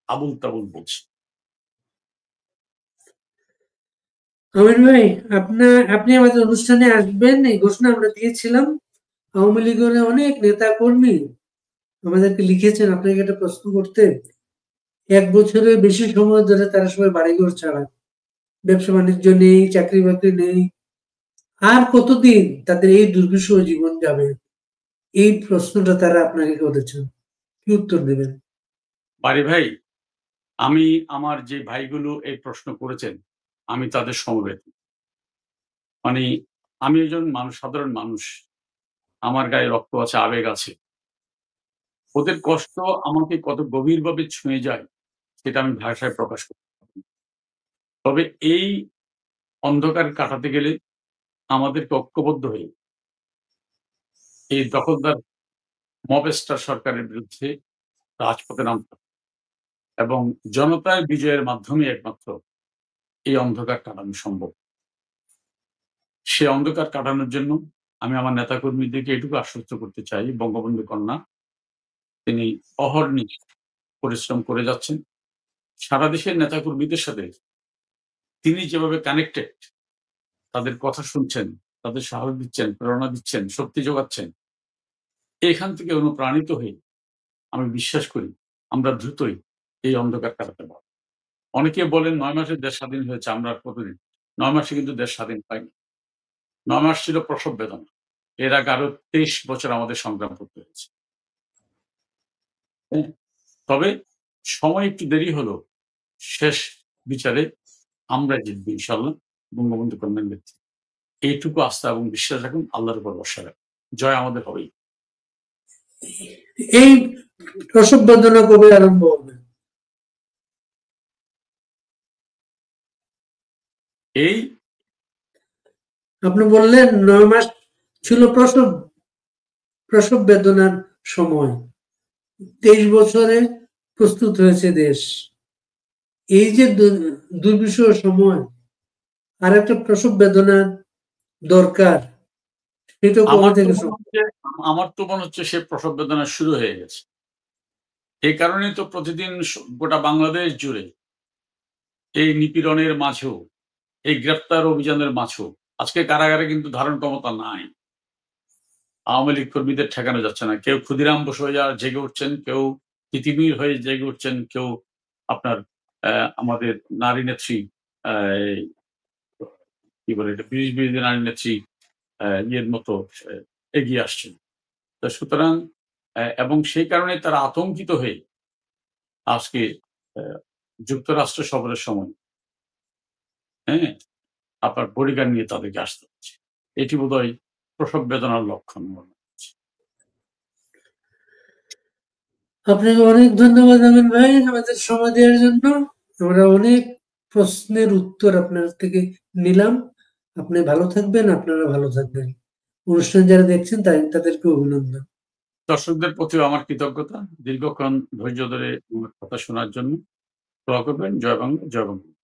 আবুল-তাবুল বলছে। আমির ভাই, আপনি আমাদের অনুষ্ঠানে আসবেন এই ঘোষণা আমরা দিয়েছিলাম। আওয়ামী লীগের অনেক নেতা কর্মী আমাদেরকে লিখেছেন আপনাকে একটা প্রশ্ন করতে। ১ বছরের বেশি সময় ধরে তারা সবাই বাড়িঘর ছাড়া, ব্যবসা বাণিজ্য নেই, চাকরি বাকরি নেই। আর কতদিন তাদের এই দুর্বিষহ জীবন যাবে? এই প্রশ্নটা তারা আপনাকে করেছেন, কি উত্তর দেবেন? বারি ভাই, আমি আমার যে ভাইগুলো এই প্রশ্ন করেছেন, আমি তাদের সমবেত। মানে আমি একজন সাধারণ মানুষ। আমার গায়ে রক্ত আছে, আবেগ আছে। ওদের কষ্ট আমাকে কত গভীরভাবে ছুঁয়ে যায় সেটা আমি ভাষায় প্রকাশ করতে পারব না। তবে এই অন্ধকার কাটাতে গেলে আমাদেরকে ঐক্যবদ্ধ হয়ে এই দখলদার মবেস্টার সরকারের বিরুদ্ধে রাজপথে নামতে হবে এবং জনতার বিজয়ের মাধ্যমে একমাত্র এই অন্ধকার কাটানো সম্ভব। সে অন্ধকার কাটানোর জন্য আমি আমার নেতাকর্মীদেরকে এটুকু আশ্বস্ত করতে চাই, বঙ্গবন্ধু কন্যা তিনি অহর্নিশ পরিশ্রম করে যাচ্ছেন। সারা দেশের নেতাকর্মীদের সাথে তিনি যেভাবে কানেক্টেড, তাদের কথা শুনছেন, তাদের সাহস দিচ্ছেন, প্রেরণা দিচ্ছেন, শক্তি যোগাচ্ছেন। এখান থেকে অনুপ্রাণিত হয়ে আমি বিশ্বাস করি আমরা দ্রুতই এই অন্ধকার কাটাতে পারব। অনেকে বলেন ৯ মাসে দেশ স্বাধীন হয়েছে, আমরা আর কতদিন? ৯ মাসে কিন্তু দেশ স্বাধীন পাইনি। ৯ মাস ছিল প্রসব বেদনা। এর আগে আরো ২৩ বছর আমাদের সংগ্রাম করতে হয়েছে। হ্যাঁ? তবে সময় একটু দেরি হলেও শেষ বিচারে আমরা জিতবো ইনশাআল্লাহ, বঙ্গবন্ধু কন্যার নেতৃত্বে। এইটুকু আস্থা এবং বিশ্বাস রাখুন, আল্লাহর উপর ভরসা রাখুন। জয় আমাদের হবেই। এই প্রসব বেদনা কবে আরম্ভ হবে? এই আপনি বললেন ৯ মাস ছিল প্রসব বেদনার সময়। ২৩ বছরে প্রস্তুত হয়েছে দেশ। এই যে দুর্বিষহ সময়, আর একটা প্রসব বেদনার দরকার, সেটা কবে আমার তো থেকে মনে হচ্ছে আমার তো মনে হচ্ছে সে প্রসব বেদনা শুরু হয়ে গেছে। এই কারণেই তো প্রতিদিন গোটা বাংলাদেশ জুড়ে এই নিপীড়নের মাঝেও, এই গ্রেফতার অভিযানের মাঝেও আজকে কারাগারে কিন্তু ধারণ ক্ষমতা নাই। আওয়ামী লীগ কর্মীদের ঠেকানো যাচ্ছে না। কেউ ক্ষুদিরাম বসু হয়ে জেগে উঠছেন, কেউ তিতিমির হয়ে জেগে উঠছেন, কেউ আপনার আমাদের নারী নেত্রী আ কি বলে এটা? ব্রিটিশ বিরোধী নারী নেত্রী ইয়ের মতো এ এগিয়ে আসছেন। তো সুতরাং এবং সেই কারণে তারা আতঙ্কিত হয়ে আজকে অ্যা যুক্তরাষ্ট্র সফরের সময়, হ্যাঁ? আপনার বডিগার্ড নিয়ে তাদেরকে আসতে হচ্ছে। এটি বোধহয় প্রসব বেদনার লক্ষণ মনে হচ্ছে। আপনাকে অনেক ধন্যবাদ আমিন ভাই আমাদের সময় দেওয়ার জন্য। আমরা অনেক প্রশ্নের উত্তর আপনার থেকে নিলাম। আপনি ভালো থাকবেন, আপনারা ভালো থাকবেন। অনুষ্ঠান যারা দেখছেন তাদেরকে অভিনন্দন। দর্শকদের প্রতিও আমার কৃতজ্ঞতা। দীর্ঘক্ষণ ধৈর্য ধরে আমার কথা শোনার জন্য। দোয়া করবেন। জয় বাংলা, জয় বঙ্গবন্ধু।